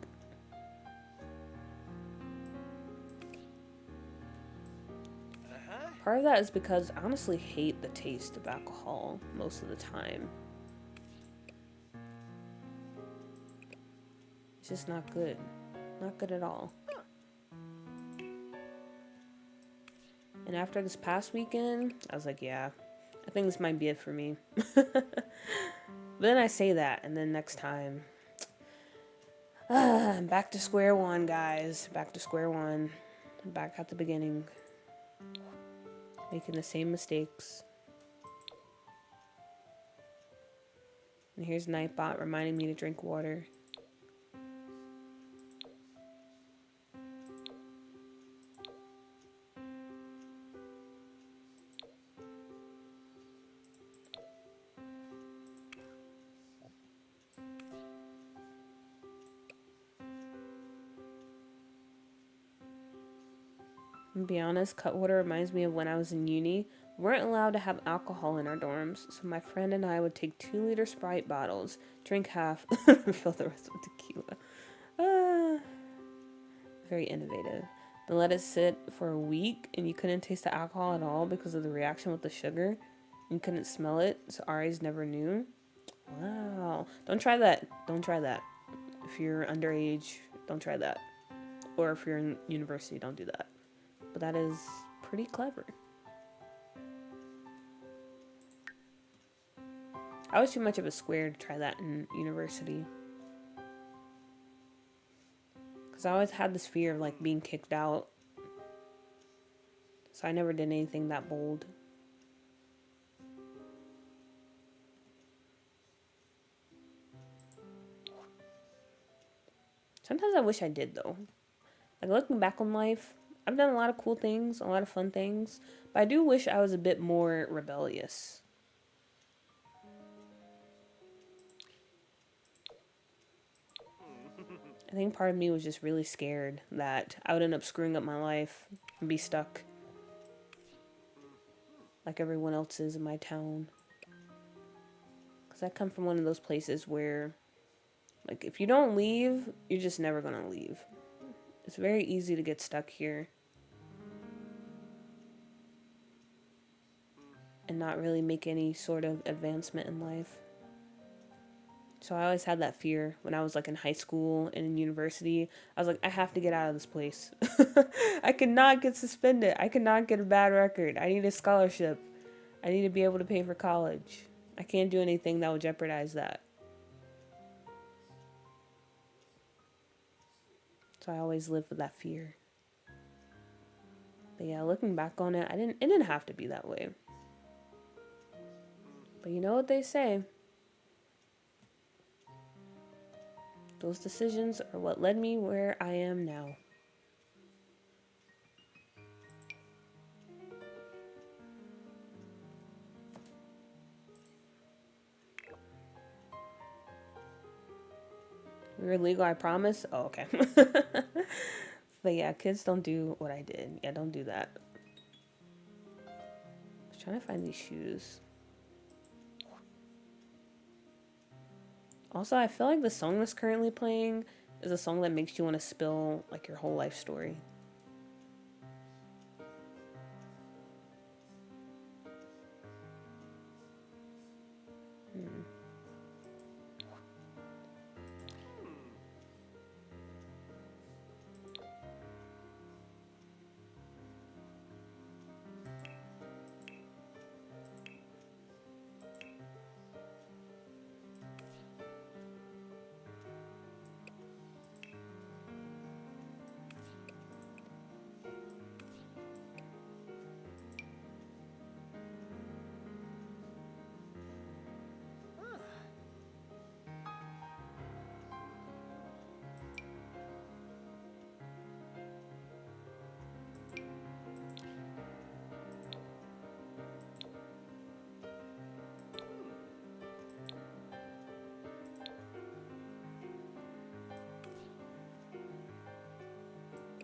Part of that is because I honestly hate the taste of alcohol most of the time. It's just not good. Not good at all. And after this past weekend, I was like, yeah, I think this might be it for me. But then I say that, and then next time, I'm back to square one, guys. Back to square one. Back at the beginning. Making the same mistakes. And here's Nightbot reminding me to drink water. To be honest, Cutwater reminds me of when I was in uni. We weren't allowed to have alcohol in our dorms, so my friend and I would take 2-liter Sprite bottles, drink half, and fill the rest with tequila. Very innovative. Then let it sit for a week, and you couldn't taste the alcohol at all because of the reaction with the sugar. You couldn't smell it, so our eyes never knew. Wow. Don't try that. Don't try that. If you're underage, don't try that. Or if you're in university, don't do that. But that is pretty clever. I was too much of a square to try that in university. Because I always had this fear of like being kicked out. So I never did anything that bold. Sometimes I wish I did though. Like looking back on life, I've done a lot of cool things, a lot of fun things, but I do wish I was a bit more rebellious. I think part of me was just really scared that I would end up screwing up my life and be stuck like everyone else is in my town. Because I come from one of those places where, like, if you don't leave, you're just never gonna leave. It's very easy to get stuck here. and not really make any sort of advancement in life. So I always had that fear when I was like in high school and in university. I was like, I have to get out of this place. I cannot get suspended. I cannot get a bad record. I need a scholarship. I need to be able to pay for college. I can't do anything that will jeopardize that. So I always lived with that fear. But yeah, looking back on it, it didn't have to be that way. But you know what they say? Those decisions are what led me where I am now. We were legal, I promise. Oh, okay. But yeah, kids don't do what I did. Yeah, don't do that. I was trying to find these shoes. Also, I feel like the song that's currently playing is a song that makes you want to spill like your whole life story.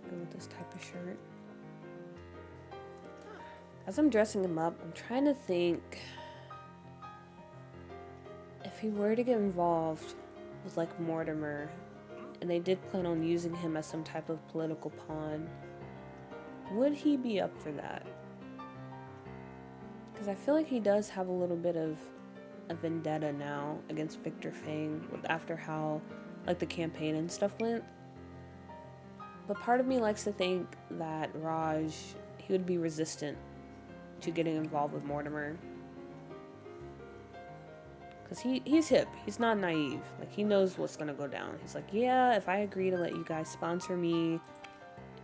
Go with this type of shirt. As I'm dressing him up, I'm trying to think if he were to get involved with like Mortimer, and they did plan on using him as some type of political pawn, would he be up for that? Because I feel like he does have a little bit of a vendetta now against Victor Fang after how like the campaign and stuff went. But part of me likes to think that Raj, he would be resistant to getting involved with Mortimer. Because he's hip. He's not naive. Like, he knows what's going to go down. He's like, yeah, if I agree to let you guys sponsor me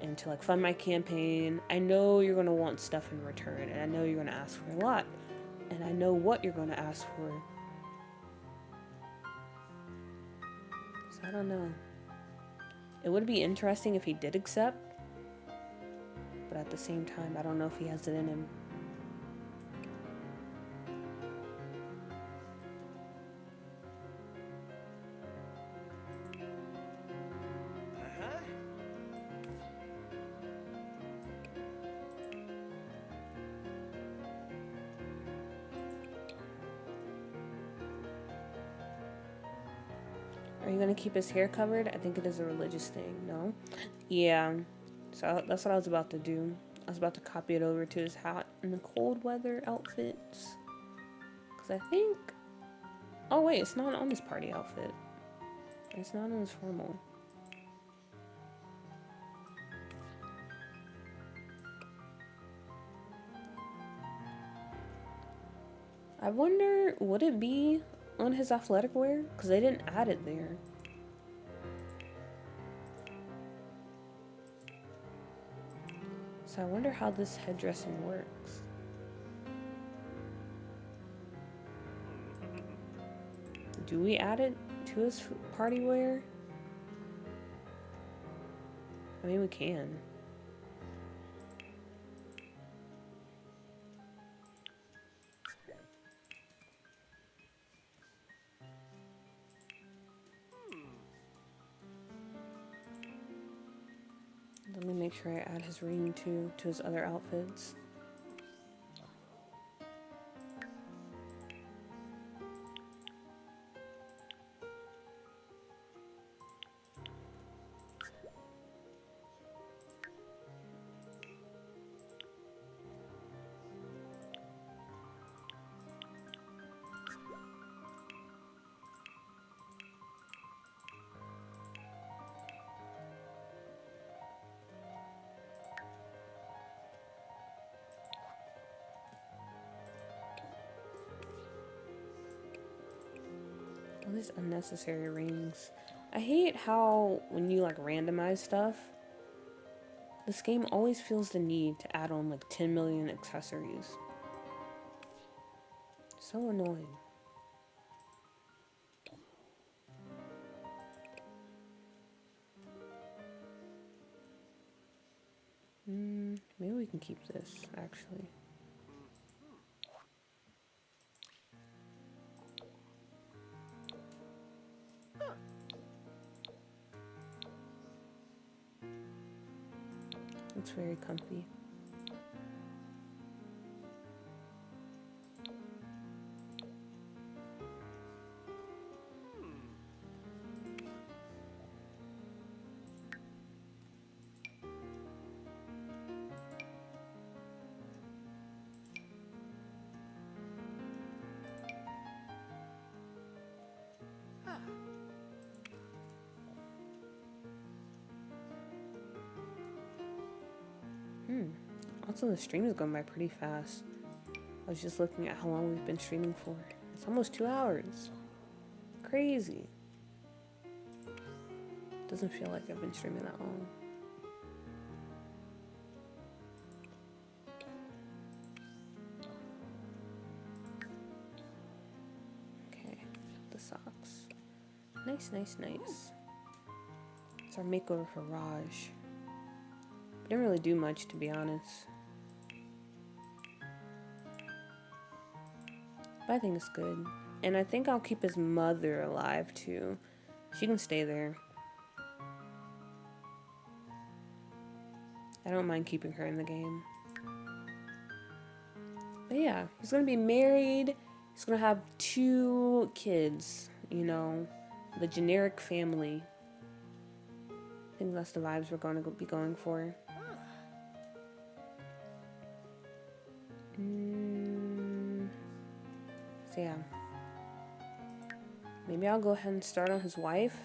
and to, like, fund my campaign, I know you're going to want stuff in return. And I know you're going to ask for a lot. And I know what you're going to ask for. So I don't know. It would be interesting if he did accept. But at the same time, I don't know if he has it in him. Are you gonna keep his hair covered? I think it is a religious thing, no? Yeah, so that's what I was about to do. I was about to copy it over to his hot and the cold weather outfits. Because I think... Oh wait, it's not on his party outfit. It's not on his formal. I wonder, would it be on his athletic wear? Because they didn't add it there. So I wonder how this headdressing works. Do we add it to his party wear? I mean, we can. Let me make sure I add his ring too to his other outfits. these unnecessary rings. I hate how when you like randomize stuff, this game always feels the need to add on like 10 million accessories. So annoying. Maybe we can keep this, actually. It's very comfy. Also, the stream is going by pretty fast. I was just looking at how long we've been streaming for. It's almost 2 hours. Crazy. Doesn't feel like I've been streaming that long. Okay, the socks. Nice, nice, nice. It's our makeover for Raj. Didn't really do much, to be honest. But I think it's good. And I think I'll keep his mother alive, too. She can stay there. I don't mind keeping her in the game. But yeah, he's gonna be married. He's gonna have 2 kids, you know, the generic family. I think that's the vibes we're going to be going for. So yeah. Maybe I'll go ahead and start on his wife.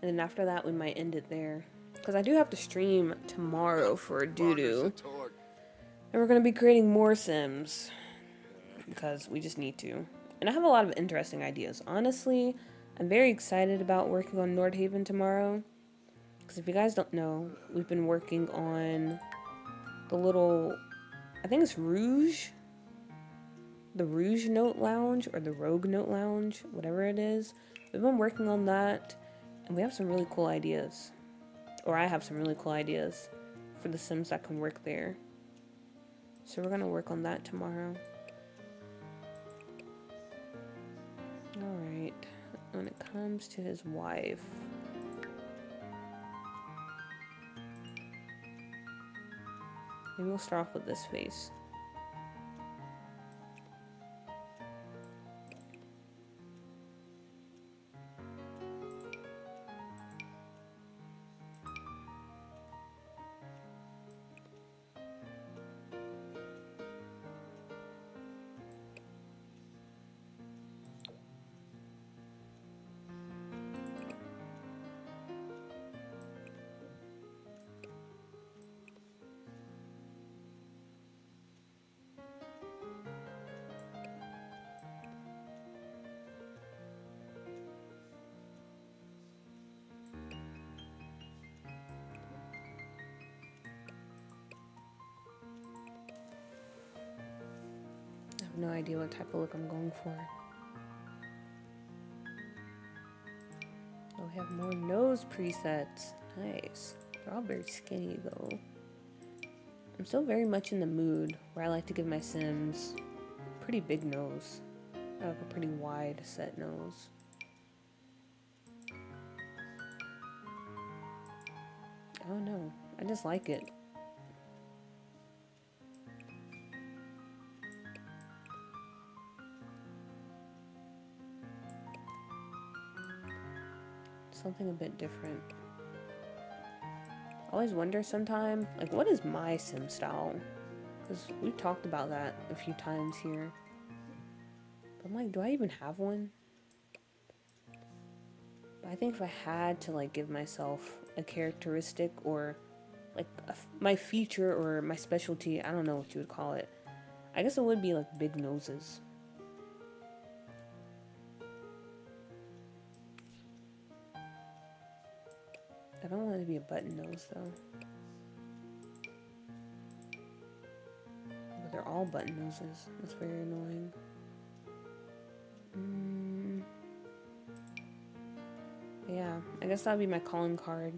And then after that, we might end it there. Because I do have to stream tomorrow for doo-doo. And we're going to be creating more Sims. Because we just need to. And I have a lot of interesting ideas. Honestly, I'm very excited about working on Nordhaven tomorrow. Because if you guys don't know, we've been working on the little, I think it's Rouge. The Rouge Note Lounge or the Rogue Note Lounge, whatever it is. We've been working on that. And we have some really cool ideas. Or I have some really cool ideas for the Sims that can work there. So we're going to work on that tomorrow. Alright. When it comes to his wife. Maybe we'll start off with this face. I have no idea what type of look I'm going for. Oh, we have more nose presets. Nice. They're all very skinny though. I'm still very much in the mood where I like to give my Sims a pretty big nose. I have a pretty wide set nose. I don't know. I just like it. Something a bit different. I always wonder sometime, like, what is my Sim style? Because we've talked about that a few times here. But I'm like, do I even have one? But I think if I had to, like, give myself a characteristic or, like, my feature or my specialty, I don't know what you would call it. I guess it would be, like, big noses. I don't want it to be a button nose though. But they're all button noses. That's very annoying. Yeah, I guess that'll be my calling card.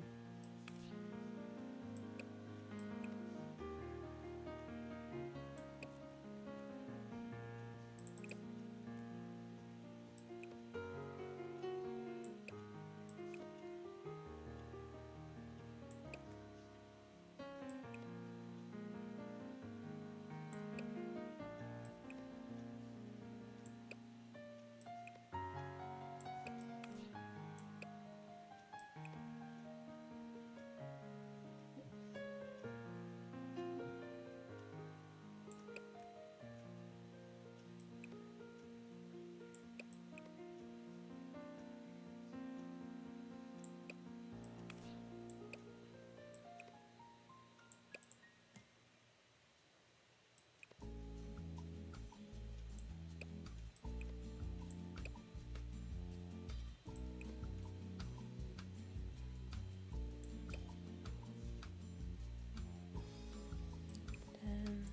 And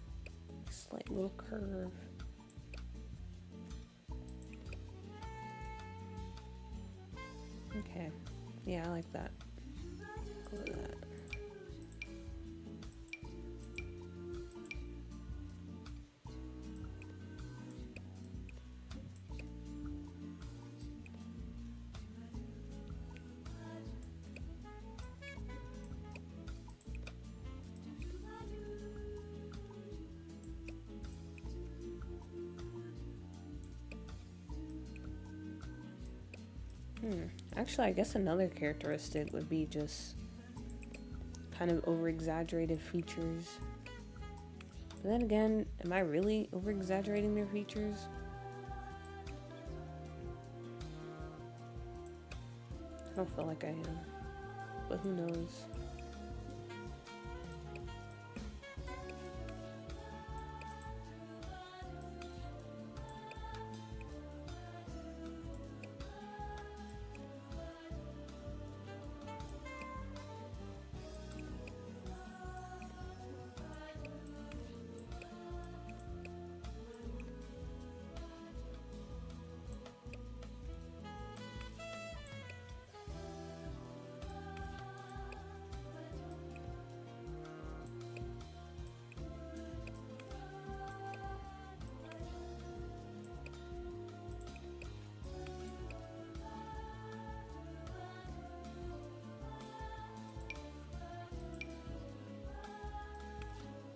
slight little curve. Okay. Yeah, I like that. Go with that. Actually, I guess another characteristic would be just kind of over-exaggerated features. But then again, am I really over-exaggerating their features? I don't feel like I am, but who knows?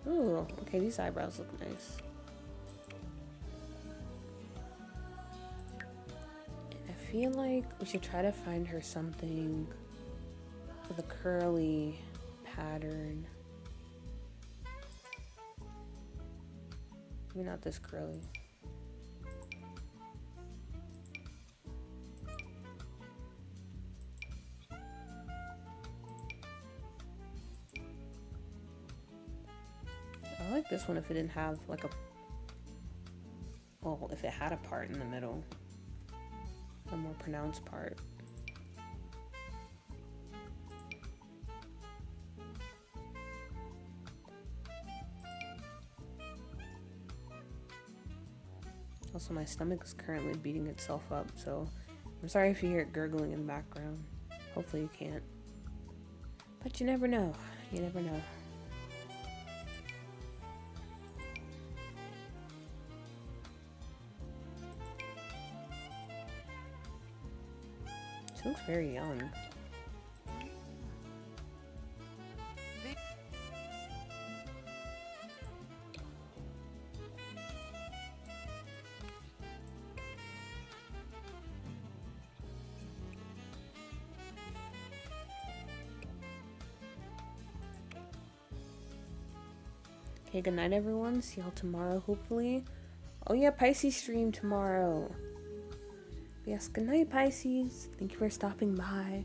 Ooh, okay, these eyebrows look nice. And I feel like we should try to find her something with a curly pattern. Maybe not this curly. I like this one if it didn't have like a, well, if it had a part in the middle, a more pronounced part. Also, my stomach is currently beating itself up, so I'm sorry if you hear it gurgling in the background. Hopefully you can't. But you never know. You never know. She looks very young. Okay, good night everyone. See y'all tomorrow, hopefully. Oh yeah, Pisces stream tomorrow. Yes, good night, Pisces. Thank you for stopping by.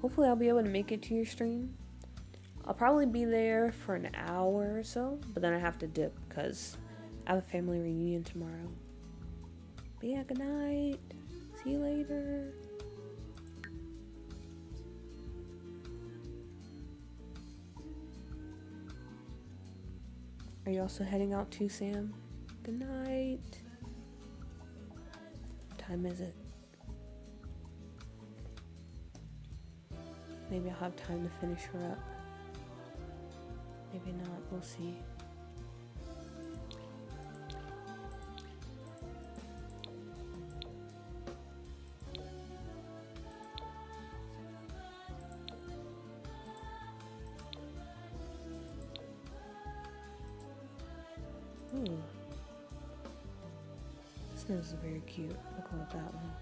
Hopefully I'll be able to make it to your stream. I'll probably be there for an hour or so, but then I have to dip because I have a family reunion tomorrow. But yeah, good night. See you later. Are you also heading out too, Sam? Good night. What time is it? Maybe I'll have time to finish her up. Maybe not. We'll see. Ooh. This nose is very cute. I'll go with that one.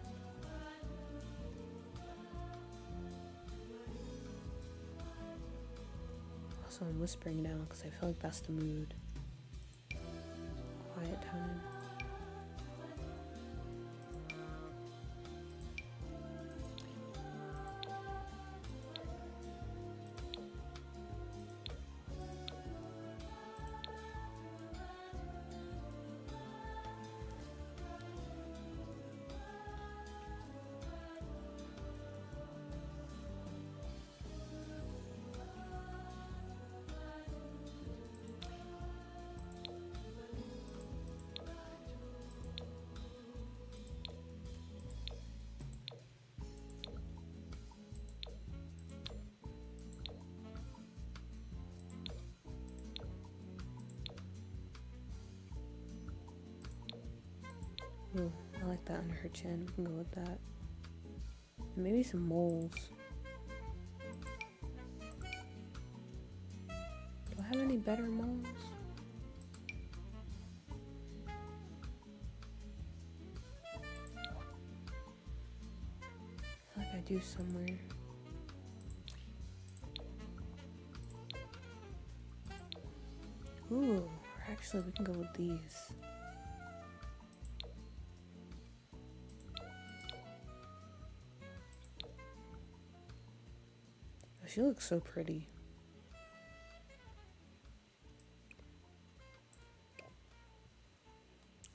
Also, I'm whispering now because I feel like that's the mood. Quiet time. Ooh, I like that under her chin. We can go with that. And maybe some moles. Do I have any better moles? I feel like I do somewhere. Ooh, actually we can go with these. She looks so pretty.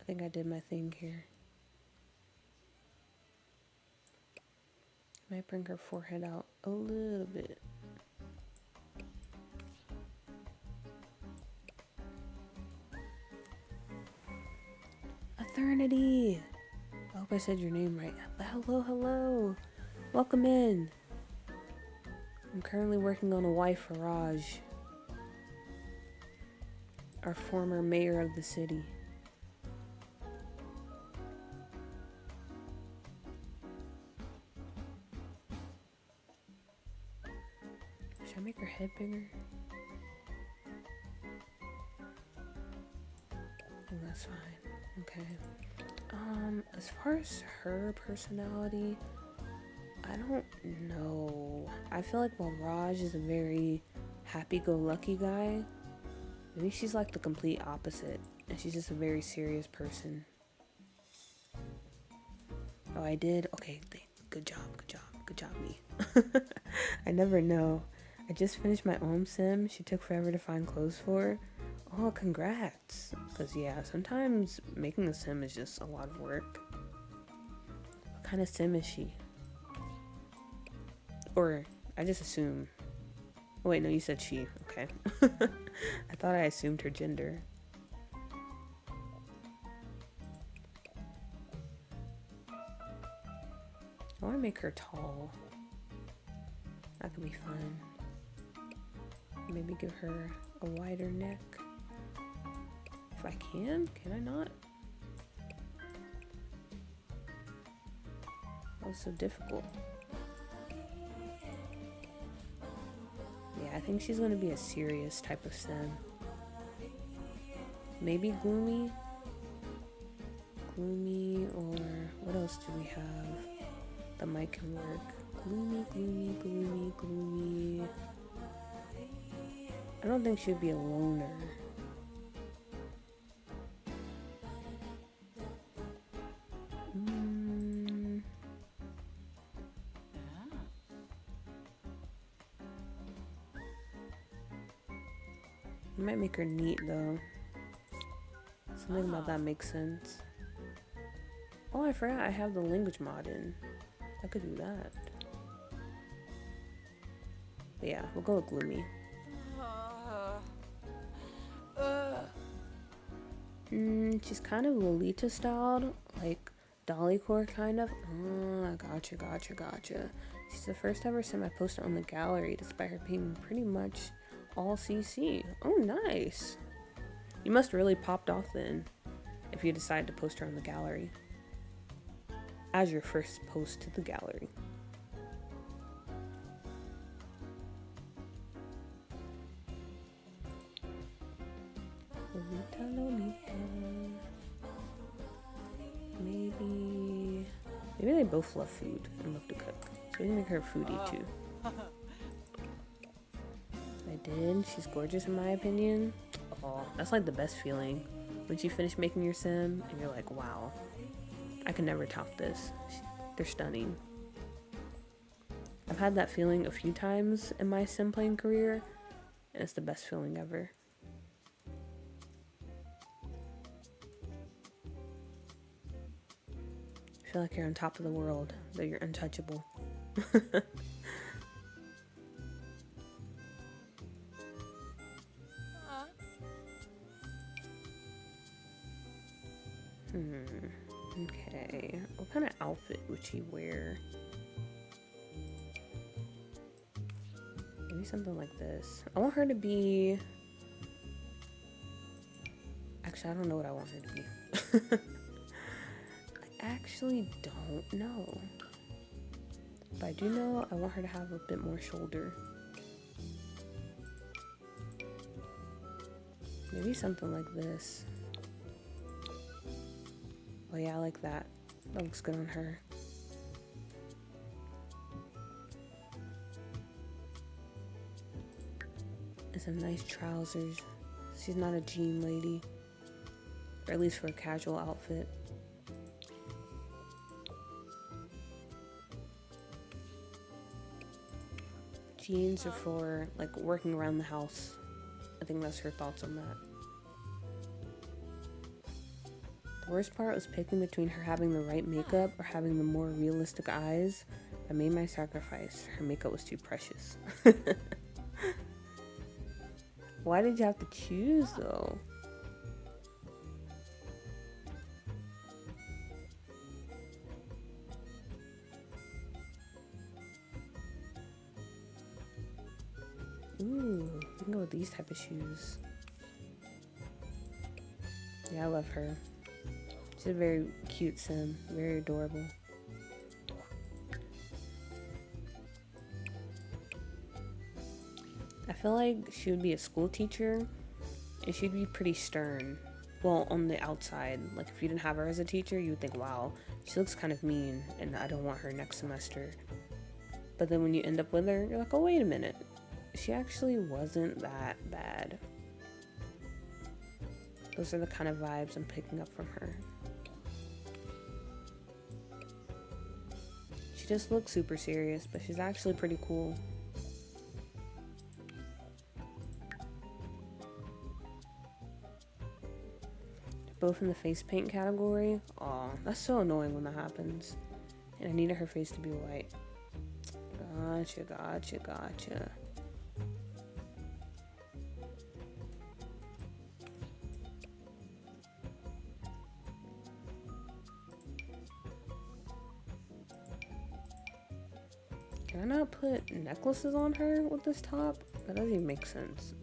I think I did my thing here. Might bring her forehead out a little bit. Eternity! I hope I said your name right. Hello, hello! Welcome in! I'm currently working on a wife for Raj, our former mayor of the city. Should I make her head bigger? Oh, that's fine. Okay. As far as her personality, I don't know. I feel like while Raj is a very happy-go-lucky guy, maybe she's like the complete opposite, and she's just a very serious person. Oh, I did? Okay, good job, me. I never know. I just finished my own sim. She took forever to find clothes for. Oh, congrats. Because, yeah, sometimes making a sim is just a lot of work. What kind of sim is she? Or, I just assume. Oh, wait, no, you said she. Okay. I thought I assumed her gender. I want to make her tall. That could be fun. Maybe give her a wider neck. If I can I not? That was so difficult. Yeah, I think she's gonna be a serious type of sim. Maybe gloomy? Gloomy, or what else do we have that might can work? Gloomy, gloomy, gloomy, gloomy. I don't think she'd be a loner. I might make her neat though. Something about that makes sense. Oh, I forgot I have the language mod in. I could do that. But yeah, we'll go with gloomy. She's kind of Lolita styled, like dolly core kind of. Oh, gotcha. She's the first ever sim I posted on the gallery, despite her being pretty much all CC. Oh, nice. You must really popped off then, if you decide to post her on the gallery as your first post to the gallery. Lolita. Maybe they both love food and love to cook, so we can make her a foodie too. I did. She's gorgeous in my opinion. Oh, that's like the best feeling when you finish making your sim and you're like, wow, I can never top this. They're stunning. I've had that feeling a few times in my sim playing career, and it's the best feeling ever. I feel like you're on top of the world, that you're untouchable. Okay, what kind of outfit would she wear? Maybe something like this. I want her to be... Actually, I don't know what I want her to be. I actually don't know. But I do know I want her to have a bit more shoulder. Maybe something like this. Oh yeah, I like that. That looks good on her. And some nice trousers. She's not a jean lady. Or at least for a casual outfit. Jeans are for like working around the house. I think that's her thoughts on that. The worst part was picking between her having the right makeup or having the more realistic eyes. I made my sacrifice. Her makeup was too precious. Why did you have to choose though? Ooh, we can go with these type of shoes. Yeah, I love her. She's a very cute sim, very adorable. I feel like she would be a school teacher and she'd be pretty stern. Well, on the outside, like if you didn't have her as a teacher, you would think, wow, she looks kind of mean and I don't want her next semester. But then when you end up with her, you're like, oh, wait a minute. She actually wasn't that bad. Those are the kind of vibes I'm picking up from her. She just looks super serious, but she's actually pretty cool. They're both in the face paint category. Aw, that's so annoying when that happens. And I needed her face to be white. Gotcha. Can I not put necklaces on her with this top? That doesn't even make sense.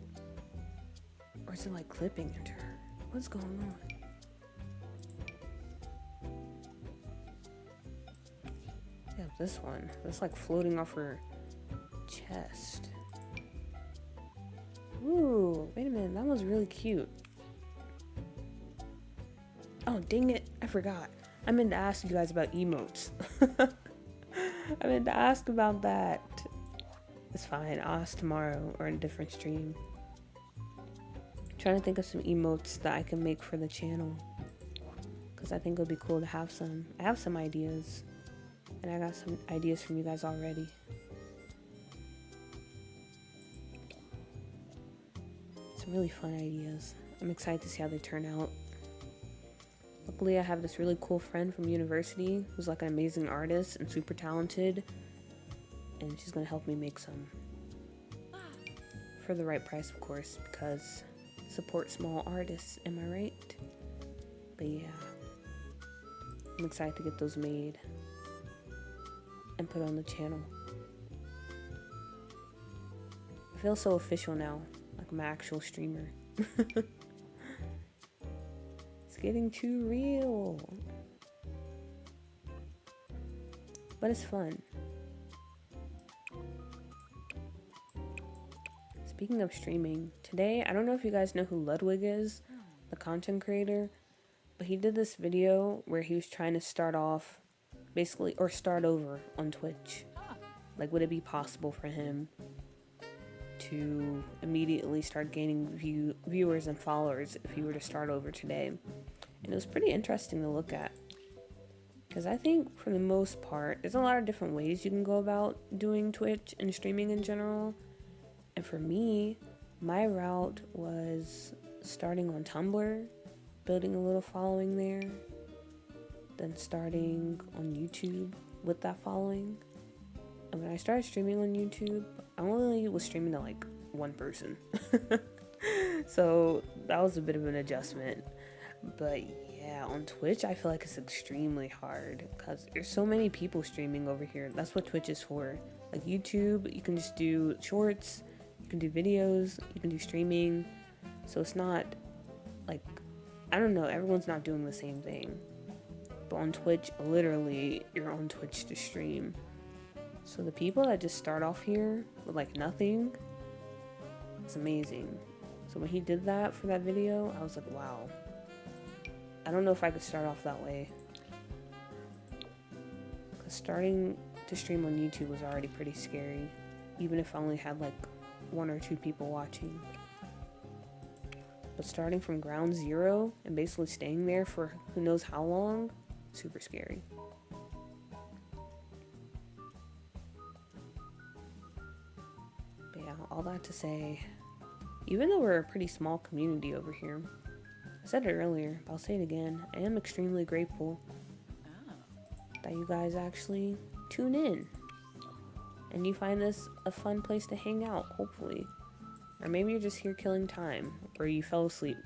Or is it like clipping into her? What's going on? Yeah, this one. That's like floating off her chest. Ooh, wait a minute. That was really cute. Oh, dang it. I forgot. I meant to ask you guys about emotes. I meant to ask about that. It's fine. I'll ask tomorrow or in a different stream. I'm trying to think of some emotes that I can make for the channel. Because I think it would be cool to have some. I have some ideas. And I got some ideas from you guys already. Some really fun ideas. I'm excited to see how they turn out. Luckily, I have this really cool friend from university who's like an amazing artist and super talented. And she's going to help me make some. For the right price, of course, because support small artists, am I right? But yeah, I'm excited to get those made and put on the channel. I feel so official now, like I'm an actual streamer. It's getting too real. But it's fun. Speaking of streaming, today, I don't know if you guys know who Ludwig is, the content creator, but he did this video where he was trying to start off, basically, or start over on Twitch. Like, would it be possible for him to immediately start gaining viewers and followers if he were to start over today? And it was pretty interesting to look at. Because I think, for the most part, there's a lot of different ways you can go about doing Twitch and streaming in general. And for me, my route was starting on Tumblr, building a little following there, then starting on YouTube with that following. And when I started streaming on YouTube, I only was streaming to like one person. So that was a bit of an adjustment. But yeah, on Twitch, I feel like it's extremely hard because there's so many people streaming over here. That's what Twitch is for. Like YouTube, you can just do shorts, you can do videos, you can do streaming. So it's not like, I don't know, everyone's not doing the same thing. But on Twitch, literally, you're on Twitch to stream. So the people that just start off here with like nothing, it's amazing. So when he did that for that video, I was like, wow. I don't know if I could start off that way. Because starting to stream on YouTube was already pretty scary. Even if I only had like 1 or 2 people watching. But starting from ground zero and basically staying there for who knows how long, super scary. But yeah, all that to say, even though we're a pretty small community over here, I said it earlier, but I'll say it again, I am extremely grateful that you guys actually tune in. And you find this a fun place to hang out, hopefully. Or maybe you're just here killing time, or you fell asleep.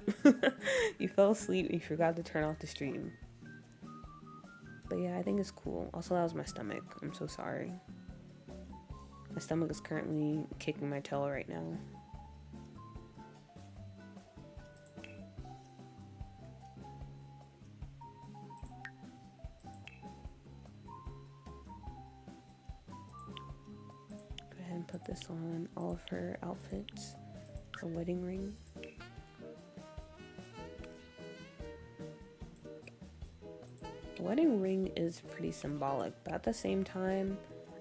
You fell asleep and you forgot to turn off the stream. But yeah, I think it's cool. Also, that was my stomach. I'm so sorry. My stomach is currently kicking my tail right now. Go ahead and put this on all of her outfits. Her wedding ring. The wedding ring is pretty symbolic, but at the same time,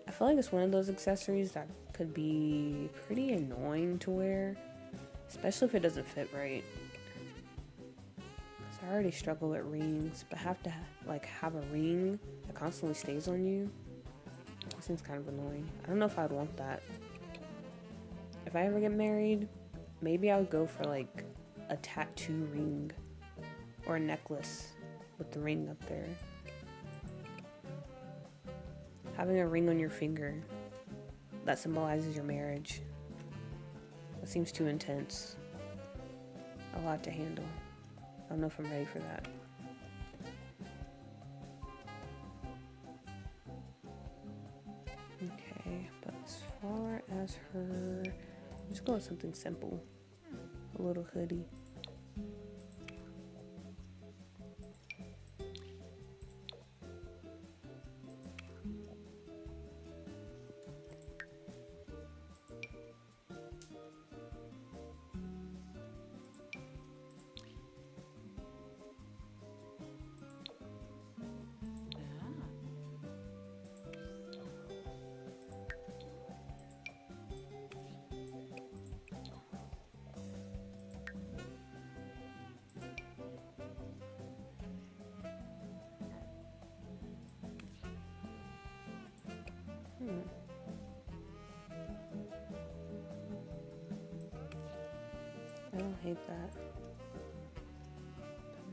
I feel like it's one of those accessories that could be pretty annoying to wear, especially if it doesn't fit right. Because I already struggle with rings, but have to like have a ring that constantly stays on you. That seems kind of annoying. I don't know if I'd want that. If I ever get married, maybe I would go for like a tattoo ring or a necklace with the ring up there. Having a ring on your finger that symbolizes your marriage. That seems too intense. A lot to handle. I don't know if I'm ready for that. Okay, but as far as her, let's go with something simple. A little hoodie. I don't hate that.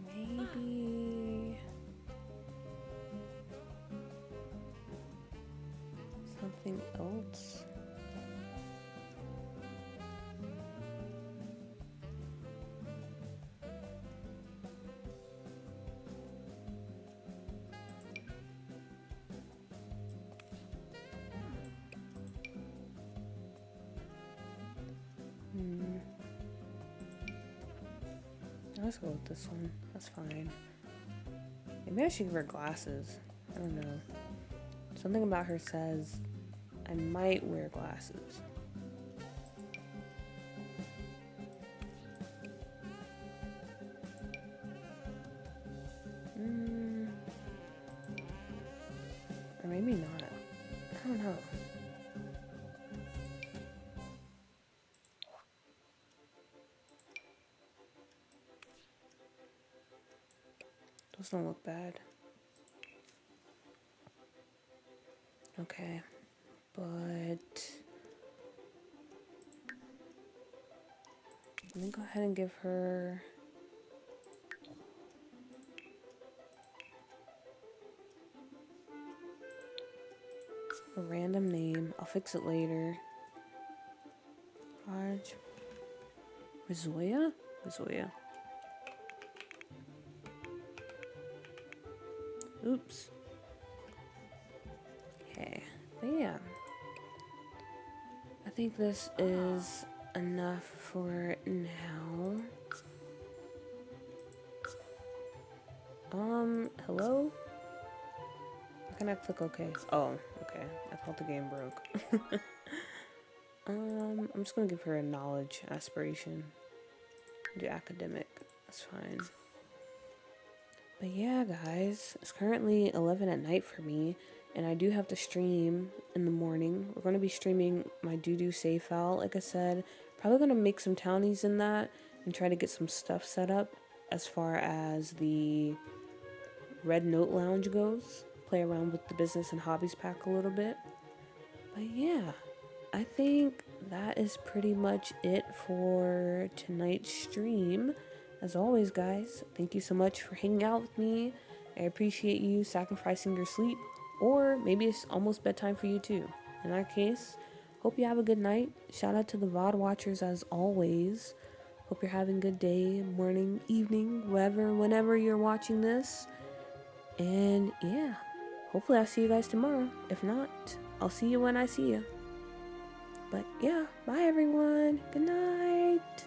But maybe something else. Let's go with this one. That's fine. Maybe I should give her glasses. I don't know. Something about her says I might wear glasses. Or maybe not. I don't know. Doesn't look bad. Okay. But let me go ahead and give her a random name. I'll fix it later. Raj. Rizoya? Rizoya. Oops. Okay. But yeah. I think this is enough for now. Hello? Why can't I click OK? Oh, okay. I thought the game broke. I'm just gonna give her a knowledge aspiration. Do academic. That's fine. But yeah, guys, it's currently 11 at night for me, and I do have to stream in the morning. We're going to be streaming my doo-doo save file, like I said. Probably going to make some townies in that and try to get some stuff set up as far as the Red Note Lounge goes. Play around with the business and hobbies pack a little bit. But yeah, I think that is pretty much it for tonight's stream. As always, guys, thank you so much for hanging out with me. I appreciate you sacrificing your sleep, or maybe it's almost bedtime for you too. In that case, hope you have a good night. Shout out to the VOD watchers as always. Hope you're having a good day, morning, evening, whenever you're watching this. And yeah, hopefully I'll see you guys tomorrow. If not, I'll see you when I see you. But yeah, bye everyone. Good night.